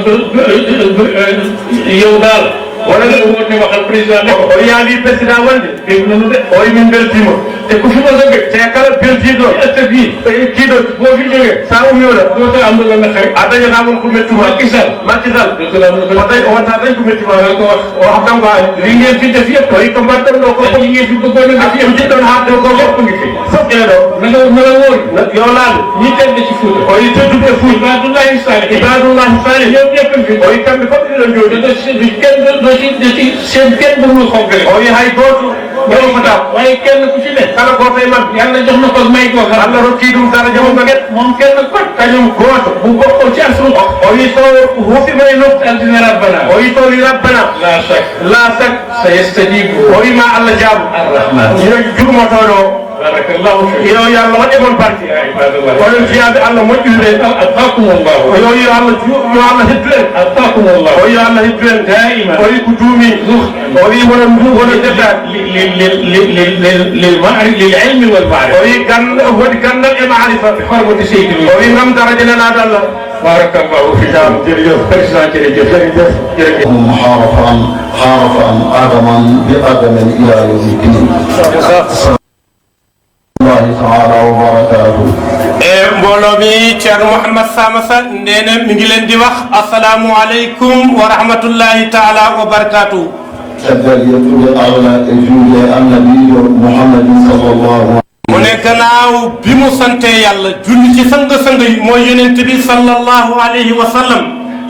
yow daal wala nga woote waxal président ne ko o wi handi président wonde dégg nañu de o wi min beltima te ku fi mos a gëj te kala beltiɗo kiiɗo boo fi jógee sa ummiwɗo dootu am lu la naqari a dañata mon ko mettuma Macky Sall Macky Sall dootu la am lu o la tawi o wonta dañ ko mettuma ko wax o hakkam ko haali li ngeen fi def yëpp o wi ko mbaɗɗon ɗo ko li ngeen fi bëggoon a def ko yëpp jiɗɗon haadde ko fof ngi fi fof ƴeeɗo na la wóor yo laaɗo ñi tedd ci Fuuta o wi tedduɓe Fuuta Ibadullahi Salih ibadullahi salih ñoom ñëpp fi o wi kamɓe fof ɗiɗon jooɗi kenn seen kenn bëggul xonkale o wi hay gooto ɓeɗofata waaye kenn ku ci ne kala gooto e mabɓe yàlla jox na ko may koo xam Allah rokki ɗum kala jamo baguet moom kenn kot kañum gooto bu bokkoo ci asru o wi so hufima e nokku aldina rabbana o wi so wi rabbana la shak la sak sa yastajibu o wi ma Allah jaabu arrahman yo jurmotoɗo barakallahu fi yo Allah waɗe mon barke ya ibadallah onon fiyaɓe Allah moƴƴude ataqakumullah o yo Allah heddu en ataqakumullah o yo Allah heddu en daiman o wi ko duumi o wi wonon wonon deddade للعلم والمعرفة o wi woodi gandal e maarifa بحرمة سيدنا o wi ngam daraja nenaɗo Allah بارك الله فيك jërëjëf président jërëjëf jërëjëf حارفا آدما بقدم إلى يوم الدين الله تعالى وبركاته mbooloo mi Thierno Mouhamed Samassa nee na mi ngi leen di wax asalaamualeykum wa rahmatullahi taala wa barakaatu. caggal yettude Allah e juuɗe annabijo Muhammadin sallllahu mu ne gannaaw bi mu sante yàlla julli ci sang-sang yi mooy yonent bi sallallahu alayhi wa sallam.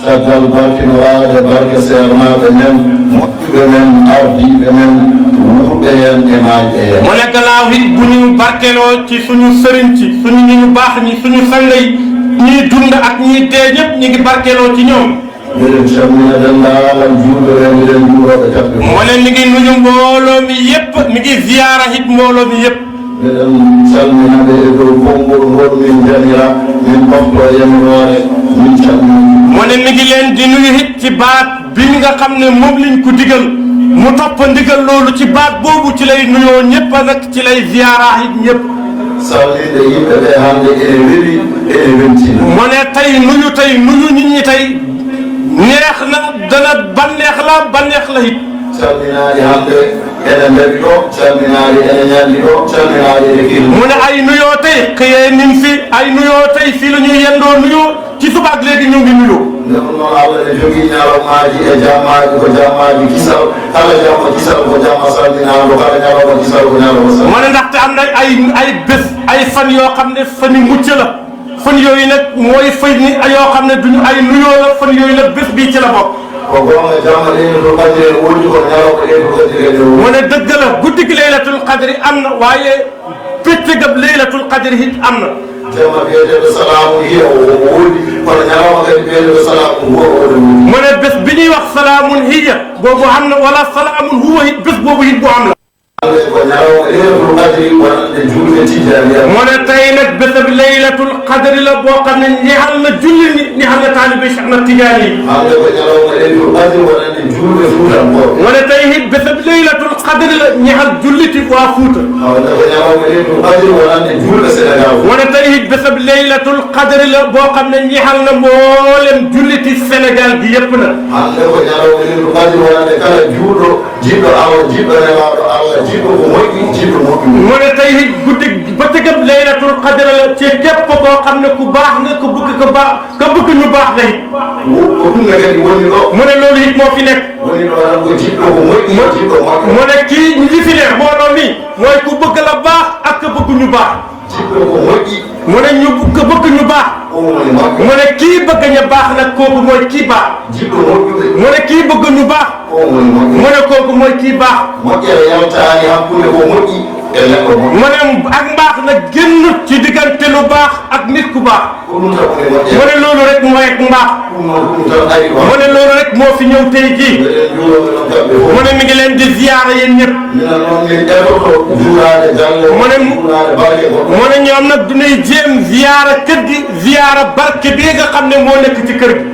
caggal barkinoraade barke seernaɓe men moƴƴuɓe men ardiɓe men wuurɓe hen e maayɓe hen mu ne gannaaw it bu ñu barkeloo ci suñu sëriñ ci suñu ñi ñu baax ñi suñu sang yi ñiy dund ak ñiy dee ñëpp ñu ngi barkeloo ci ñoom. miɗen calmina denndaangal juulɓe ɓe miɗen juuroɓe jaɓɓe mu ne mi ngi nuyu mbooloo mi yëpp mi ngi ziyaara it mbooloo mi yëpp. miɗen calminaɓe e dow konngol ngol min janira min ɓofto yaminoore min calmina mu ne mi ngi leen di nuyu it ci baat bi nga xam ne moom liñ ko digal mu topp ndigal loolu ci baat boobu ci lay nuyoo ñëpp nag ci lay ziyaara it ñëpp. sallinde yimɓe ɓe hannde ene weli ene weltina mu ne tey nuyu nit ñi tey neex na dana banneex la it. calminaari hannde ene ndawi ɗo calminaari ene ñalli ɗo calminaari ene kiri mu ne ay nuyoo tey xëyee nin fi ay nuyoo tey fii la ñuy yendoo nuyoo ci subaak léegi ñu ngi nuyoo. ndem noon Allah ene jogii ñalawmaaji e jammaaji ko jammaaji kisal kala jamma kisal ko jamma salminaango kala ñalawma kisal ko ñalawma sal mu ne ndaxte am na ay bés ay fan yoo xam ne fani mucc la fan yooyu nag mooy fay ni yoo xam ne duñu ay nuyoo la fan yooyu nag bés bii ci la bokk. ko gonga jamma leylatul qadri en woodi ko ñalawma leylatul qadri ene woodi mu ne dëgg la guddig laylatul qadri am na waaye bëccëgab laylatul qadri it am na. jamma biyeteɗo salamu hiya o woodi kono ñalawma kadi biyeteɗo salamu huwa oɗo woodi mu ne bés bi ñuy wax salaamun hiya boobu am na wala salaamun huwa it bés boobu it bu am la. hande ko mu ne tey nag bésab laylatul qadri la boo xam ne ñeexal na julli ni ñeexal na taalibe Cheikh Ahmad Tidiane yi. mu ne tey it bésab laylatul qadri la ñeexal julliti waa Fuuta. mu ne tey it bésab laylatul qadri la boo xam ne ñeexal na mboolem julliti Sénégal gi yëpp na. mu ne tey it guddi bëccëgam laylatul qadri la ci képp koo xam ne ku baax nga ku bëgg ko baax ka bëgg ñu baax nga it. mu ne loolu it moo fi nekk. mu ne kii li fi ne mbooloo mi mooy ku bëgg la baax ak ka bëgg ñu baax. mu ne ñu ka bëgg ñu baax. mu ne kii bëgg ñu baax nag kooku mooy kii baax. mu ne kii bëgg ñu baax. mu ne kooku mooy kii baax. mu ne ak mbaax nag génnut ci diggante lu baax ak nit ku baax. mu ne loolu rek mooy ak mbaax. mu ne loolu rek moo fi ñëw tey jii. mu ne mi ngi leen di ziyaara yéen ñëpp. mu ne ñoom nag dunay jéem ziyaara kër gi ziyaara barke bi nga xam ne moo nekk ci kër gi.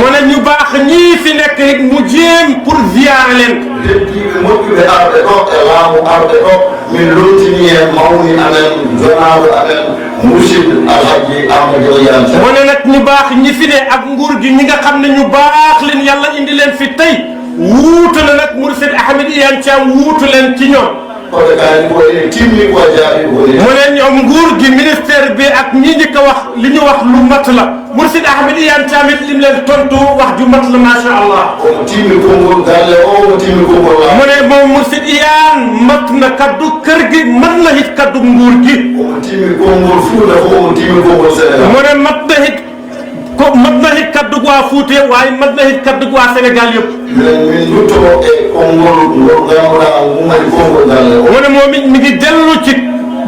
mu ne ñu baax ñii fi nekk it mu jéem pour ziyaara leen. min lontini en mawni amen jonaɗo amen mursid alhaji amadou yan mu ne nag ñu baax ñi fi ne ak nguur gi ñi nga xam ne ñu baax leen yàlla indi leen fi tey wuutu na nag mursid Ahmed Iyane Thiam wuutu leen ci ñoom. mu ne ñoom nguur gi ministère bi ak ñi ñi ko wax li ñu wax lu mat la Mursid Ahmed Iyane Thiam it lim leen tontu wax ju mat la macha allah. mu ne moom Mursid Iyane mat na kaddu kër gi mat na it kaddu nguur gi. mu ne mat na it ko mat na it kaddu gu waa Fuuta waaye mat na it kaddu gu waa Sénégal yëpp. mu ne moom it mi ngi dellu ci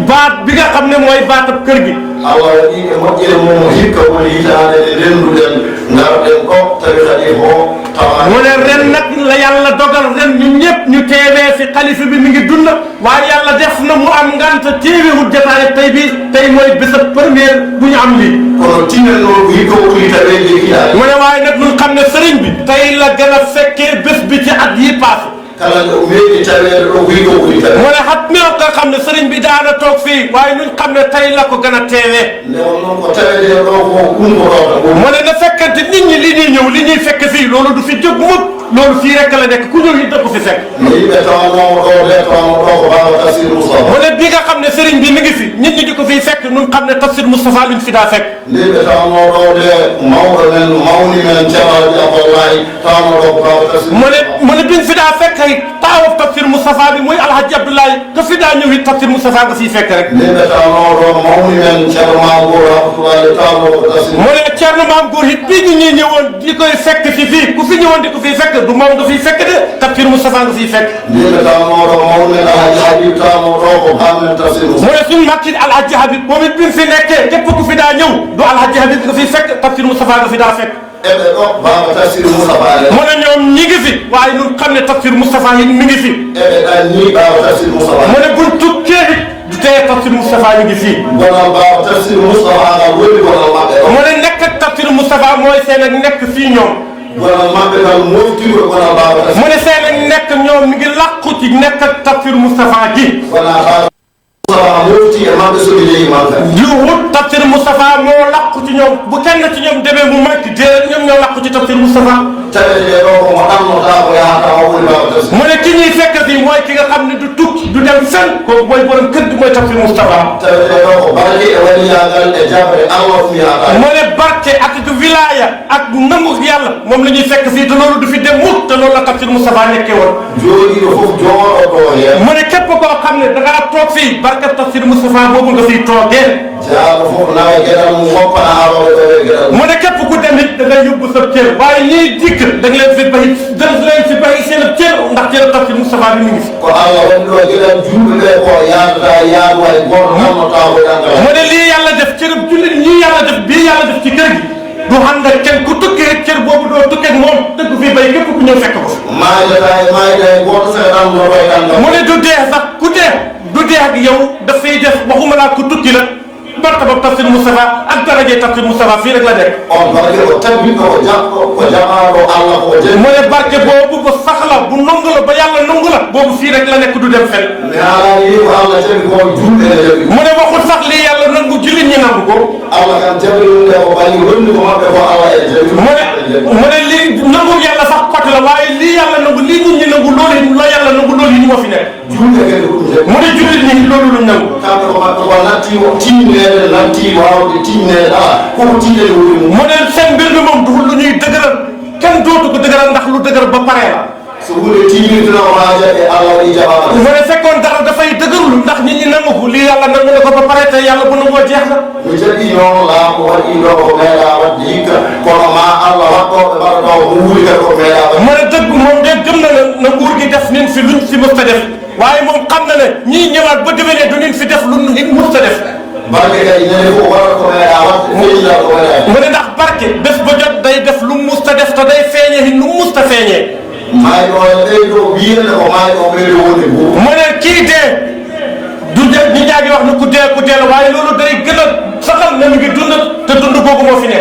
baat bi nga xam ne mooy baatab kër gi. Allah waɗi e moƴƴere mum hikka woni hitaande nde rennduɗen ngarɗen ko tawi kadi ho tawa mu ne ren nag la yàlla dogal ren ñu ñëpp ñu teewee si xalifa bi mi ngi dund waaye yàlla def na mu am ngant teewewut jotaay tey bi tey mooy bésab première bu ñu am lii. kono tinen noon ko hikka o hitaɓe nde hiɗaade mu ne waaye nag ñun xam ne sëriñ bi tey la gën a fekkee bés bi ci at yi passé. kala nde o meeɗi taweede ɗo ko hikka o hitaɓe mu ne xat mi nga xam ne sëriñ bi daana toog fii waaye ñun xam ne tey la ko gën a teewee. ndeon noon ko taweede ɗo ko kumbotoɗo mu ne na fekkante nit ñi li ñuy ñëw li ñuy fekk fii loolu du fi jóg mukk loolu fii rek la nekk ku ñëw it da ko fi fekk. no yimɓe tawannomo ɗo nde tawanno ɗo ko Baba Tafsir Moustapha mu ne bi nga xam ne sëriñ bi mi ngi fi nit ñi di ko fiy fekk ñun xam ne Tafsir Moustapha luñ fi daa fekk. yimɓe tawanno ɗo nde mawɗo men mawni men ceernoji Abdoulaye tawanno ɗo ko Baba Tafsir mu ne biñ fi daa fekk ay taawaf Tafsir Moustapha bi muy Alhaji Abdoulaye ka fi daa ñëw it Tafsir Moustapha nga fiy fekk rek. yimɓe tawanno ɗo mawni men ceerno Mamour Abdoulaye tawanno ko Tafsir mu ne Ceerno Maam Góor it bii ñu ñuy ñëwoon di koy fekk fi fii ku fi ñëwoon di ko fiy fekk du moom nga fiy fekk de Tafsir Moustapha nga fiy fekk. yimɓe tawanno ɗo mawni men Alhaji Habib tawanno ɗo ko bamen Tafsir mu ne suñu mag it Alhaji Habib moom it bi mu fi nekkee képp ku fi daa ñëw du Alhaji Habib nga fiy fekk Tafsir Moustapha nga fi daa fekk. eɓe ɗo Baba Tafsir Moustapha mu ne ñoom ñi ngi fi waaye ñun xam ne Tafsir Moustapha yi mi ngi fi. eɓe ɗanni Baba Tafsir Moustapha mu ne buñ tukkee it du tee Tafsir Moustapha yi ngi fi. gonal Baba Tafsir Moustapha ngal woni gonal maɓɓe ɗo mu ne nekk ak Tafsir Moustapha mooy seen ak nekk fii ñoom. gonal maɓɓe ngal moftiɓe gonal Baba Tafsir mu ne seen ak nekk ñoom mi ngi làqu ci nekk ak Tafsir Moustapha gi. wona Baba Moustapha mofti e maɓɓe soɓe jeeyi manka jiwut Tafsir Moustapha moo làqu ci ñoom bu kenn ci ñoom demee mu manqué déedéet ñoom ñoo làqu ci Tafsir Moustapha. taweteɗe ɗo komo ɗannota ko yahata o woni Baba Tafsir mu ne ki ñuy fekk fii mooy ki nga xam ne du tukki du dem fenn kooku mooy borom kër gi mooy Tafsir Moustapha. taweteɗe ɗo ko barke e waliyagal e jabare Allah fu yahata mu ne barke ak wilaya ak nangu yàlla moom la ñuy fekk fii te loolu du fi dem mukk te loolu la Tafsir Moustapha nekkee woon. jooɗiɗo fof jooɗo ɗo hen mu ne képp koo xam ne da ngaa toog fii barke Tafsir Moustapha boobu nga fiy toogee. jaaɗo fof nawa gueɗal mum woppana aroɓe ɗo e gueɗal mu ne képp ku dem it da ngay yóbbu sa cër waaye ñiy dikk da nga leen fi bay da nga leen fi bay seen cër ndax cër Tafsir Moustapha bi mi ngi fi. ko Allah waɗi ɗo gueɗal julɓe ɓe ko yadata yaadu hay goto namnota ko ɗangal mu ne lii yàlla def cërëb jullit ñii yàlla def bii yàlla def ci kër gi du ànd ak kenn ku tukkee cër boobu doo tukkee ak moom dëgg fii bay képp ku ñëw fekk ko. mu ne du dee sax ku dee du dee ak yow dafay def waxuma laa ku tukki la martaba tafsir Moustapha ak daraje tafsir Moustapha fii rek la nekk. mu ne barke boobu ba sax la bu nangu la ba yàlla nangu la boobu fii rek la nekk du dem fenn. mu ne waxul sax lii yàlla nangu jullit ñi nangu ko. mu ne lii nangu yàlla sax côté la waaye lii yàlla nangu lii nit ñi nangu loolu la yàlla nangu loolu yi ñu moo fi nekk. mu ne jullit ñi loolu luñ nangu. mu ne seen mbir mi moom du lu ñuy dëgëral kenn dootu ko dëgëral ndax lu dëgër ba pare la. mu ne fekkoon dara dafay dëgërlu ndax nit ñi nangu ko lii yàlla nangu na ko ba pare te yàlla bu nangoo jeex na. mu ne dëgg moom de gëm na na nguur gi def nin fi luñ fi mës a def waaye moom xam na ne ñii ñëwaat ba déwénee du nin fi def lu nit mës a def. mu ne ndax barke bés ba jot day def lu mus ta def te day feeñee lu mus ta feeñee. mu ne kii dee du dee ñi ñaa ngi wax ne ku dee la waaye loolu day gën a saxal na mi ngi dund te dund googu moo fi ne.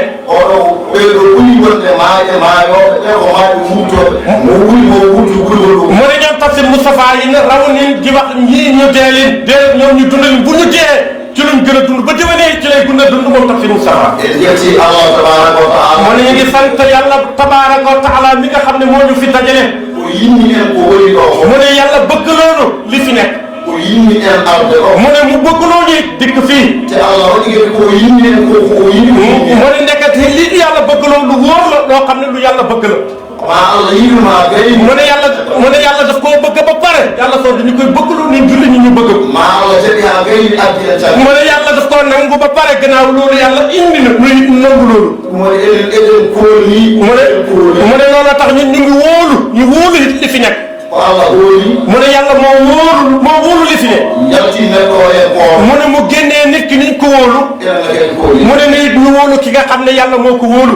mu ne ñoom tafsir Moustapha yi ne raw ni di wax ñii ñu dee leen dee ñoom ñu dund leen bu ñu dee ci luñ gën a dund ba déwénee ci lay gën a dund moom tafsir Moustapha. mu ne ñu ngi sant yàlla tabaaraka wa taala mi nga xam ne moo ñu fi dajale. mu ne yàlla bëgg loolu li fi nekk. mu ne mu bëgg loolu dikk fii. mu ne nekkati lii yàlla bëgg loolu lu wóor la loo xam ne lu yàlla bëgg la. mu ne yàlla daf koo bëgg ba pare yàlla soo dañu koy bëgg lu ni julli ñu bëgg. mu ne yàlla daf koo nangu ba pare gannaaw loolu yàlla indi na muy nangu loolu. mu ne loolu tax ñun ñu ngi wóolu it li fi nekk. mu ne yàlla moo wóolu li fi ne. mu ne mu génnee nit ki niñ ko wóolu. mu ne nit ñu wóolu ki nga xam ne yàlla moo ko wóolu.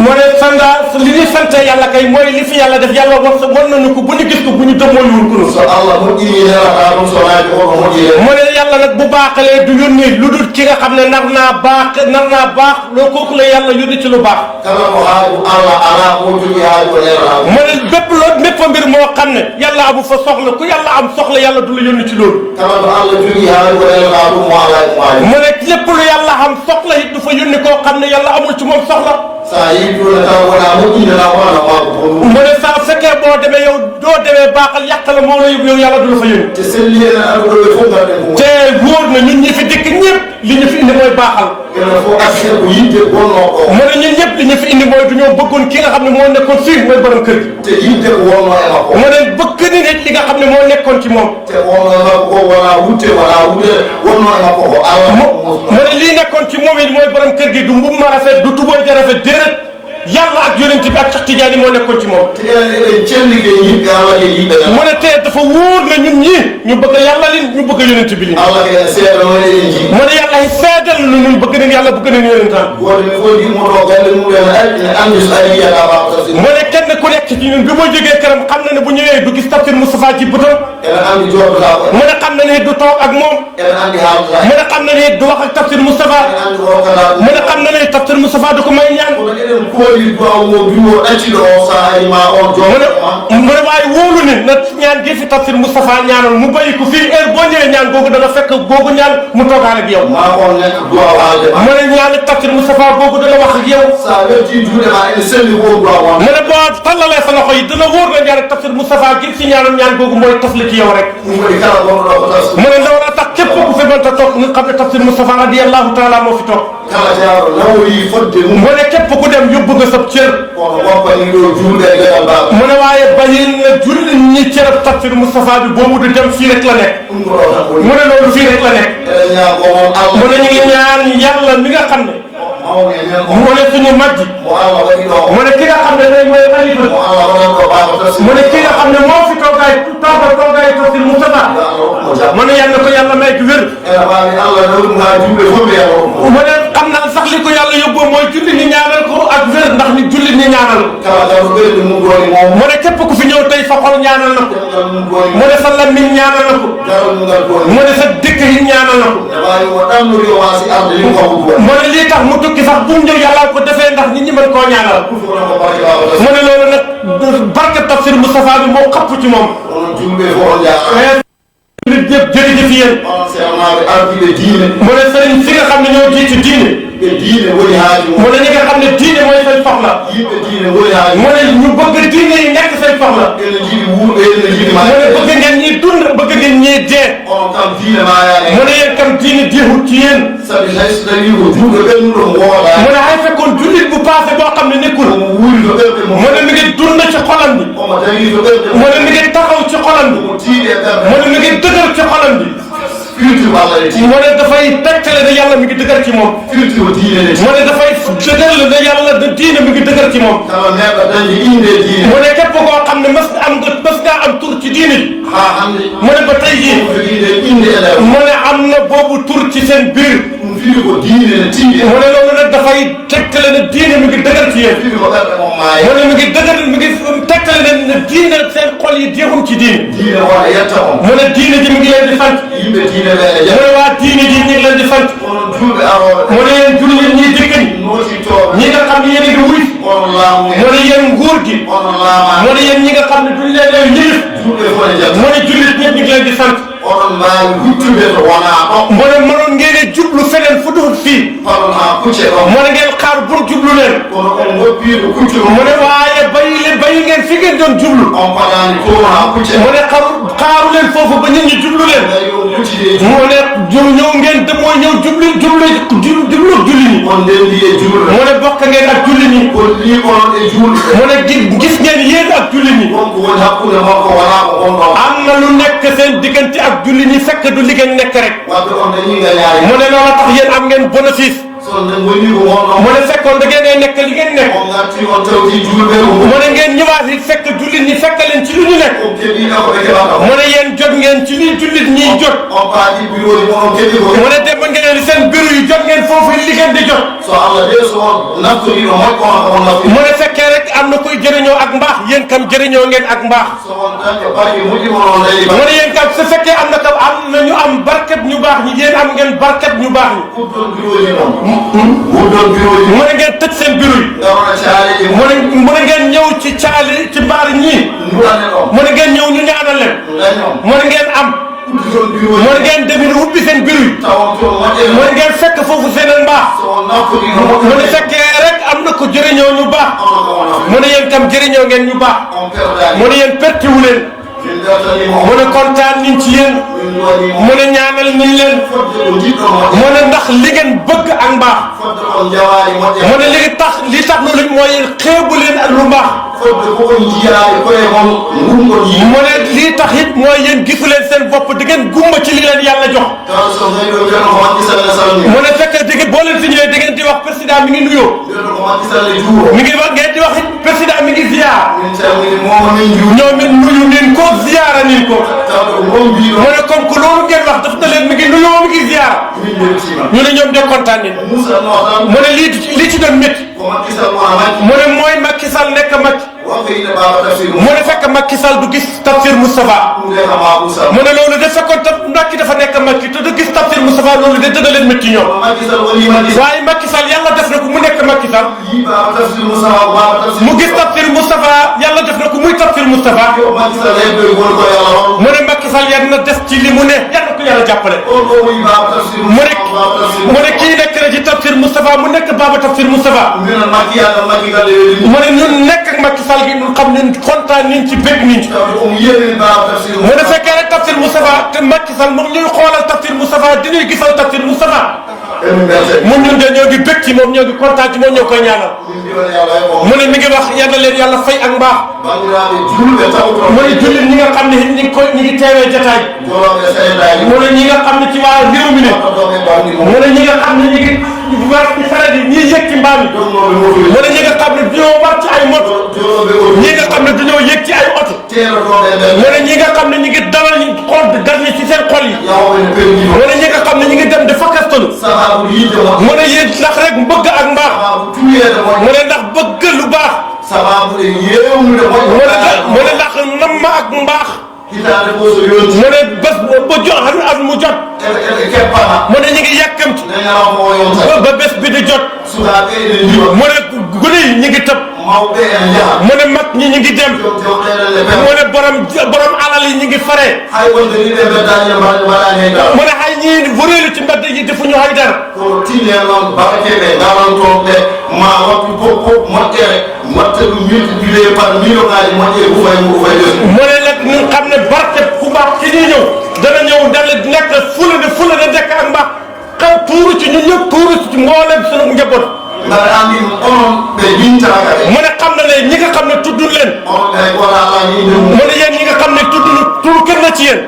mu ne sanda li ñuy sant yàlla kay mooy li fi yàlla def yàlla war nañu ko bu ñu gis ko bu ñu dëmooyuwul ko. mu ne yàlla nag bu baaxalee du yónni lu dul ki nga xam ne nar naa baax loo kooku la yàlla yónni ci lu baax. mu ne bépp mbir moo xam ne yàlla amu fa soxla ku yàlla am soxla yàlla du la yónni ci loolu. mu ne lépp lu yàlla am soxla it du fa yónni koo xam ne yàlla amul ci moom soxla. mu ne saa fekkee boo demee yow doo demee baaxal yàq la moo la yow yàlla du la fa yónni. te wóor na ñun ñi fi dëkk ñëpp li ñu fi indi mooy baaxal. mu ne ñun ñëpp li ñu fi indi mooy du ñoo bëggoon ki nga xam ne moo nekkoon fii mooy borom kër gi. mu ne bëgg ni nit li nga xam ne moo nekkoon ci moom. mu ne lii nekkoon ci moom it mooy borom kër gi du mbub ma rafet du tubóo ja rafet déedéet yàlla ak yonent bi ak Cheikh Tidiane moo nekkoon ci moom. mu ne tey dafa wóor na ñun ñii ñu bëgg yàlla li ñu bëgg yonent bi li mu ne yàlla seedal na ñun bëgg nañ yàlla bëgg nañ yonentam. mu ne kenn ku nekk ci ñun bi ma jógee këram xam na ne bu ñëwee du gis tafsir Moustapha ci bëtam. mu ne xam na ne du toog ak moom. mu ne xam na ne du wax ak tafsir Moustapha. mu ne xam na ne tafsir Moustapha du ko may ñaan. mu ne waaye wóolu ni na ñaan gi fi tafsir Moustapha ñaanal mu bàyyi ko fii heure boo ñëwee ñaan googu dana fekk googu ñaan mu toogaale ak yow. mu ne ñaan tafsir Moustapha googu dana wax ak yow. mu ne boo tallalee sa loxo yi dana wóor na ñaan tafsir Moustapha gi ci ñaanal ñaan googu mooy taf la ci yow rek. mu ne loolu la tax képp ku fi mënta toog nga xam ne tafsir Moustapha radiyallahu taala moo fi toog. mu ne képp ku dem yóbbu nga sab cër. mu ne waaye bàyyil na julli ñi cërab tafsir Moustapha bi boobu du dem fii rek la nekk. mu ne loolu fii rek la nekk. mu ne ñu ngi ñaan yàlla mi nga xam ne. mu ne suñu mag ji. mu ne ki nga xam ne day mooy xalifa. mu ne ki nga xam ne moo fi toogaay tafsir Moustapha. mu ne yàlla ko yàlla may wér. mu ne xam naa sax li ko yàlla yóbboo mooy julli ni ñaanal ko ak wér ndax ni julli ñu ñaanal mu ne képp ku fi ñëw tey fa xol ñaanal na ko mu ne sa lammiñ ñaanal na ko mu ne sa dëkk yi ñaanal na ko mu ne lii tax mu tukki sax bu mu ñëw yàlla ko defee ndax nit ñi mën koo ñaanal mu ne loolu nag barke tafsir Moustapha bi moo xapp ci moom jërëjëf yéen mu ne sëriñ si nga xam ne ñoo jiitu diine mu ne ñi nga xam ne diine mooy seen soxla mu ne ñu bëgg diine yi nekk seen soxla mu ne bëgg ngeen ñiy dund bëgg ngeen ñiy dee mu ne yéen kam diine jeexut ci yéen mu ne ay fekkoon jullit bu passé boo xam ne nekkul mu ne mi ngi dund ci xolam bi mu ne mi ngi taxaw ci xolam bi mu ne mi ngi dëgër ci xolam bi mu ne dafay tegtale ne yàlla mi ngi dëgër ci moom mu ne dafay dëgër ne yàlla diine mi ngi dëgër ci moom mu ne képp koo xam ne mës ngaa am tur ci diine mu ne ba tey jii mu ne am na boobu tur ci seen biir mu ne loolu nag dafay tegtale ne diine mi ngi dëgër ci yéen mu ne mi ngi dëgër mi ngi tegtale ne diine seen xol yi jeexum ci diine mu ne diine ji mi ngi leen di sant mu ne waa diine ji ñu ngi leen di sant mu ne yéen jullit ñi dëkk ñi nga xam ne yéen a ngi wuy mu ne yéen nguur gi mu ne yéen ñi nga xam ne duñ leen lay yilif mu ne jullit ñëpp ñu ngi leen di sant mu ne mënoon ngeen a jublu feneen fu dul fii mu ne ngeen xaar pour jublu leen mu ne waaye bayi ngeen fi ngeen doon jublu mu ne xaaru leen foofu ba nit ñi jublu leen mu ne ñëw ngeen te mooy ñëw jublu julli ñi mu ne bokk ngeen ak julli ñi mu ne gis ngeen yéen ak julli ñi am na lu nekk seen diggante ak julli ñi fekk du li ngeen nekk rek mu ne loolu tax yéen am ngeen bénéfice mu ne fekkoon da ngeen nekk li ngeen nekk mu ne ngeen ñëwaat it fekk jullit ñi fekk leen ci lu ñu nekk mu ne yéen jot ngeen ci li jullit ñi jot mu ne dem ngeen li seen bureau yi jot ngeen foofu li ngeen di jot mu ne fekkee rek am na koy jëriñoo ak mbaax yéen kam jëriñoo ngeen ak mbaax mu ne yéen kam su fekkee am na kam am na ñu am barket ñu baax ñi yéen am ngeen barket ñu baax ñi mu ne ngeen tëj seen bureau yi mu ne ngeen ñëw ci caali ci mbaar ñii mu ne ngeen ñëw ñu ñaanal leen mu ne ngeen am mu ne ngeen dem ubbi seen bureau yi mu ne ngeen fekk foofu seen mbaax mu ne fekkee rek am na ko jëriñoo ñu baax mu ne yéen tam jëriñoo ngeen ñu baax mu ne yéen pertiwu leen mu ne kontaan nañ ci yéen mu ne ñaanal nañ leen mu ne ndax li ngeen bëgg ak mbaax mu ne li tax loolu mooy xeebu leen ak lu mbaax mu ne lii tax it mooy yéen gisu leen seen bopp di ngeen gumba ci li leen yàlla jox mu ne fekk di ngeen boo leen fi ñëwee di ngeen di wax président mi ngi nuyoo mi ngi wax ngeen di wax it président mi ngi ziar ñoom it nuyu nin ko ziara nin ko mu ne comme que loolu ngeen wax daf na leen mi ngi nuyoo mi ngi ziara ñu ne ñoom de kontaan nañ mu ne lii ci doon métti mu ne mooy Macky Sall nekk Macky mu ne fekk Macky Sall du gis tafsir Moustapha mu ne loolu de fekkoon Macky dafa nekk Macky te du gis tafsir Moustapha loolu de dëgg leen métti ñoom waaye Macky Sall yàlla def na ko mu nekk Macky Sall mu gis tafsir Moustapha yàlla def na ko muy tafsir Moustapha mu ne Macky Sall yàlla na des ci li mu ne yàlla ko yàlla jàppale mu ne kii nekk na ci tafsir Moustapha mu nekk Baba tafsir Moustapha mu ne ñun nekk ak Macky Sall gi ñun xam ne kontaan nañ ci bég nañ ci mu ne fekkee rek tafsir Moustapha te Macky Sall moom ñuy xoolal tafsir Moustapha di ñuy gisal tafsir Moustapha moom ñun de ñoo ngi bég ci moom ñoo ngi kontaan ci moom ñoo koy ñaanal mu ne mi ngi wax yal na leen yàlla fay ak mbaax mu ne jullit ñi nga xam ne ñi ngi teewee jotaay mu ne ñi nga xam ne ci waa réew mi ne mu ne ñi nga xam ne ñi ngi war ci saret yi ñiy yëg ci mbaam yi mu ne ñi nga xam ne dañoo war ci ay moto ñi nga xam ne dañoo yëg ci ay oto mu ne ñi nga xam ne ñi ngi dalal ñu xol dal ci seen xol yi mu ne ñi nga xam ne ñi ngi dem di fakkastalu mu ne yéen ndax rek mbëgg ak mbaax mu ne ndax bëgg lu baax. sababu yeewnude mu ne ndax nam ma ak mbaax. hitaande ɓooso yonti. mu ne bés ba jot at mu jot. eɓe keppana. mu ne ñu ngi yàkkamti. dañalawma o yonta. ba bés bi di jot. sukaaɓe ene ndiwa. mu ne gune yi ñu ngi tëb. mawɓe ene njaha. mu ne mag ñi ñu ngi dem. jomɗeɗelle pen. mu ne borom alal yi ñu ngi fare. hay wonde ni ɓe beddaani waɗaani hay dara. mu ne hay ñii wëreelu ci mbedd yi defuñu hay dara. kono tinni hen noon barakeɓe garantoɓe ma wattu fof moƴƴere watta ɗum multiplié par million ngaji moƴƴere ufay jooni. mu ne nag ñu xam ne barke ku baax ki ñuy ñëw dana ñëw dal nekk fula de dekk ak mbaax xam tuuru ci ñun ñëpp tuuru ci mboolem sunu njaboot. mbaɗa andi onon ɓe yintaka ɓe. mu ne xam na ne ñi nga xam ne tuddul leen. onon ɓe wona ala yinde mum. mu ne yéen ñi nga xam ne tuddul turu kenn la ci yéen.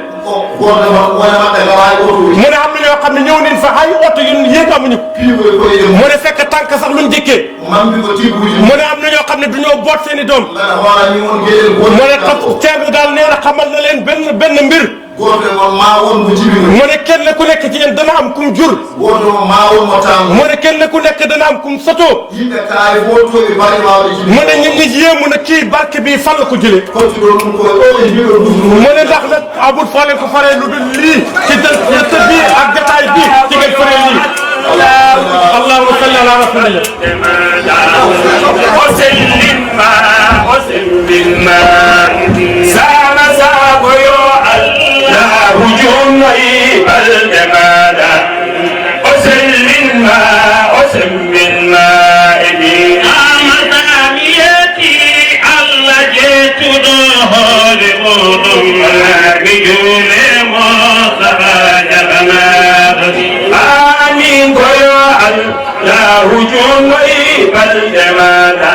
wone maɓɓe ngara hay oto. mu ne am na ñoo xam ne ñëw nañ fa hay oto yu yéeg amuñu. piigoy koye mu ne fekk tànk sax luñ dikkee. mambi ko tibuji. mu ne am na ñoo xam ne du ñoo boot seen i doom. mbeɗa hoorani on gueɗel mu ne topp ceeb bi daal nee na xamal na leen benn mbir. goto moon ma won mo jibino. mu ne kenn ku nekk ci yéen dana am kum jur. goto moon ma won mo tango. mu ne kenn ku nekk dana am kum soto. yimɓe kaari wotoɓe bari wawde jibino. mu ne ñu ngi yéemu ne kii barke bi fan la ko jëlee. kottuɗo ɗum koye ɗo e mbiɗo dufnu. mu ne ndax nag amul foo leen ko faree lu dul lii ci te bii ak jotaay bii ci ngeen faree lii. allahumma salli ala rasulillah. آمين يا الله جل وعلا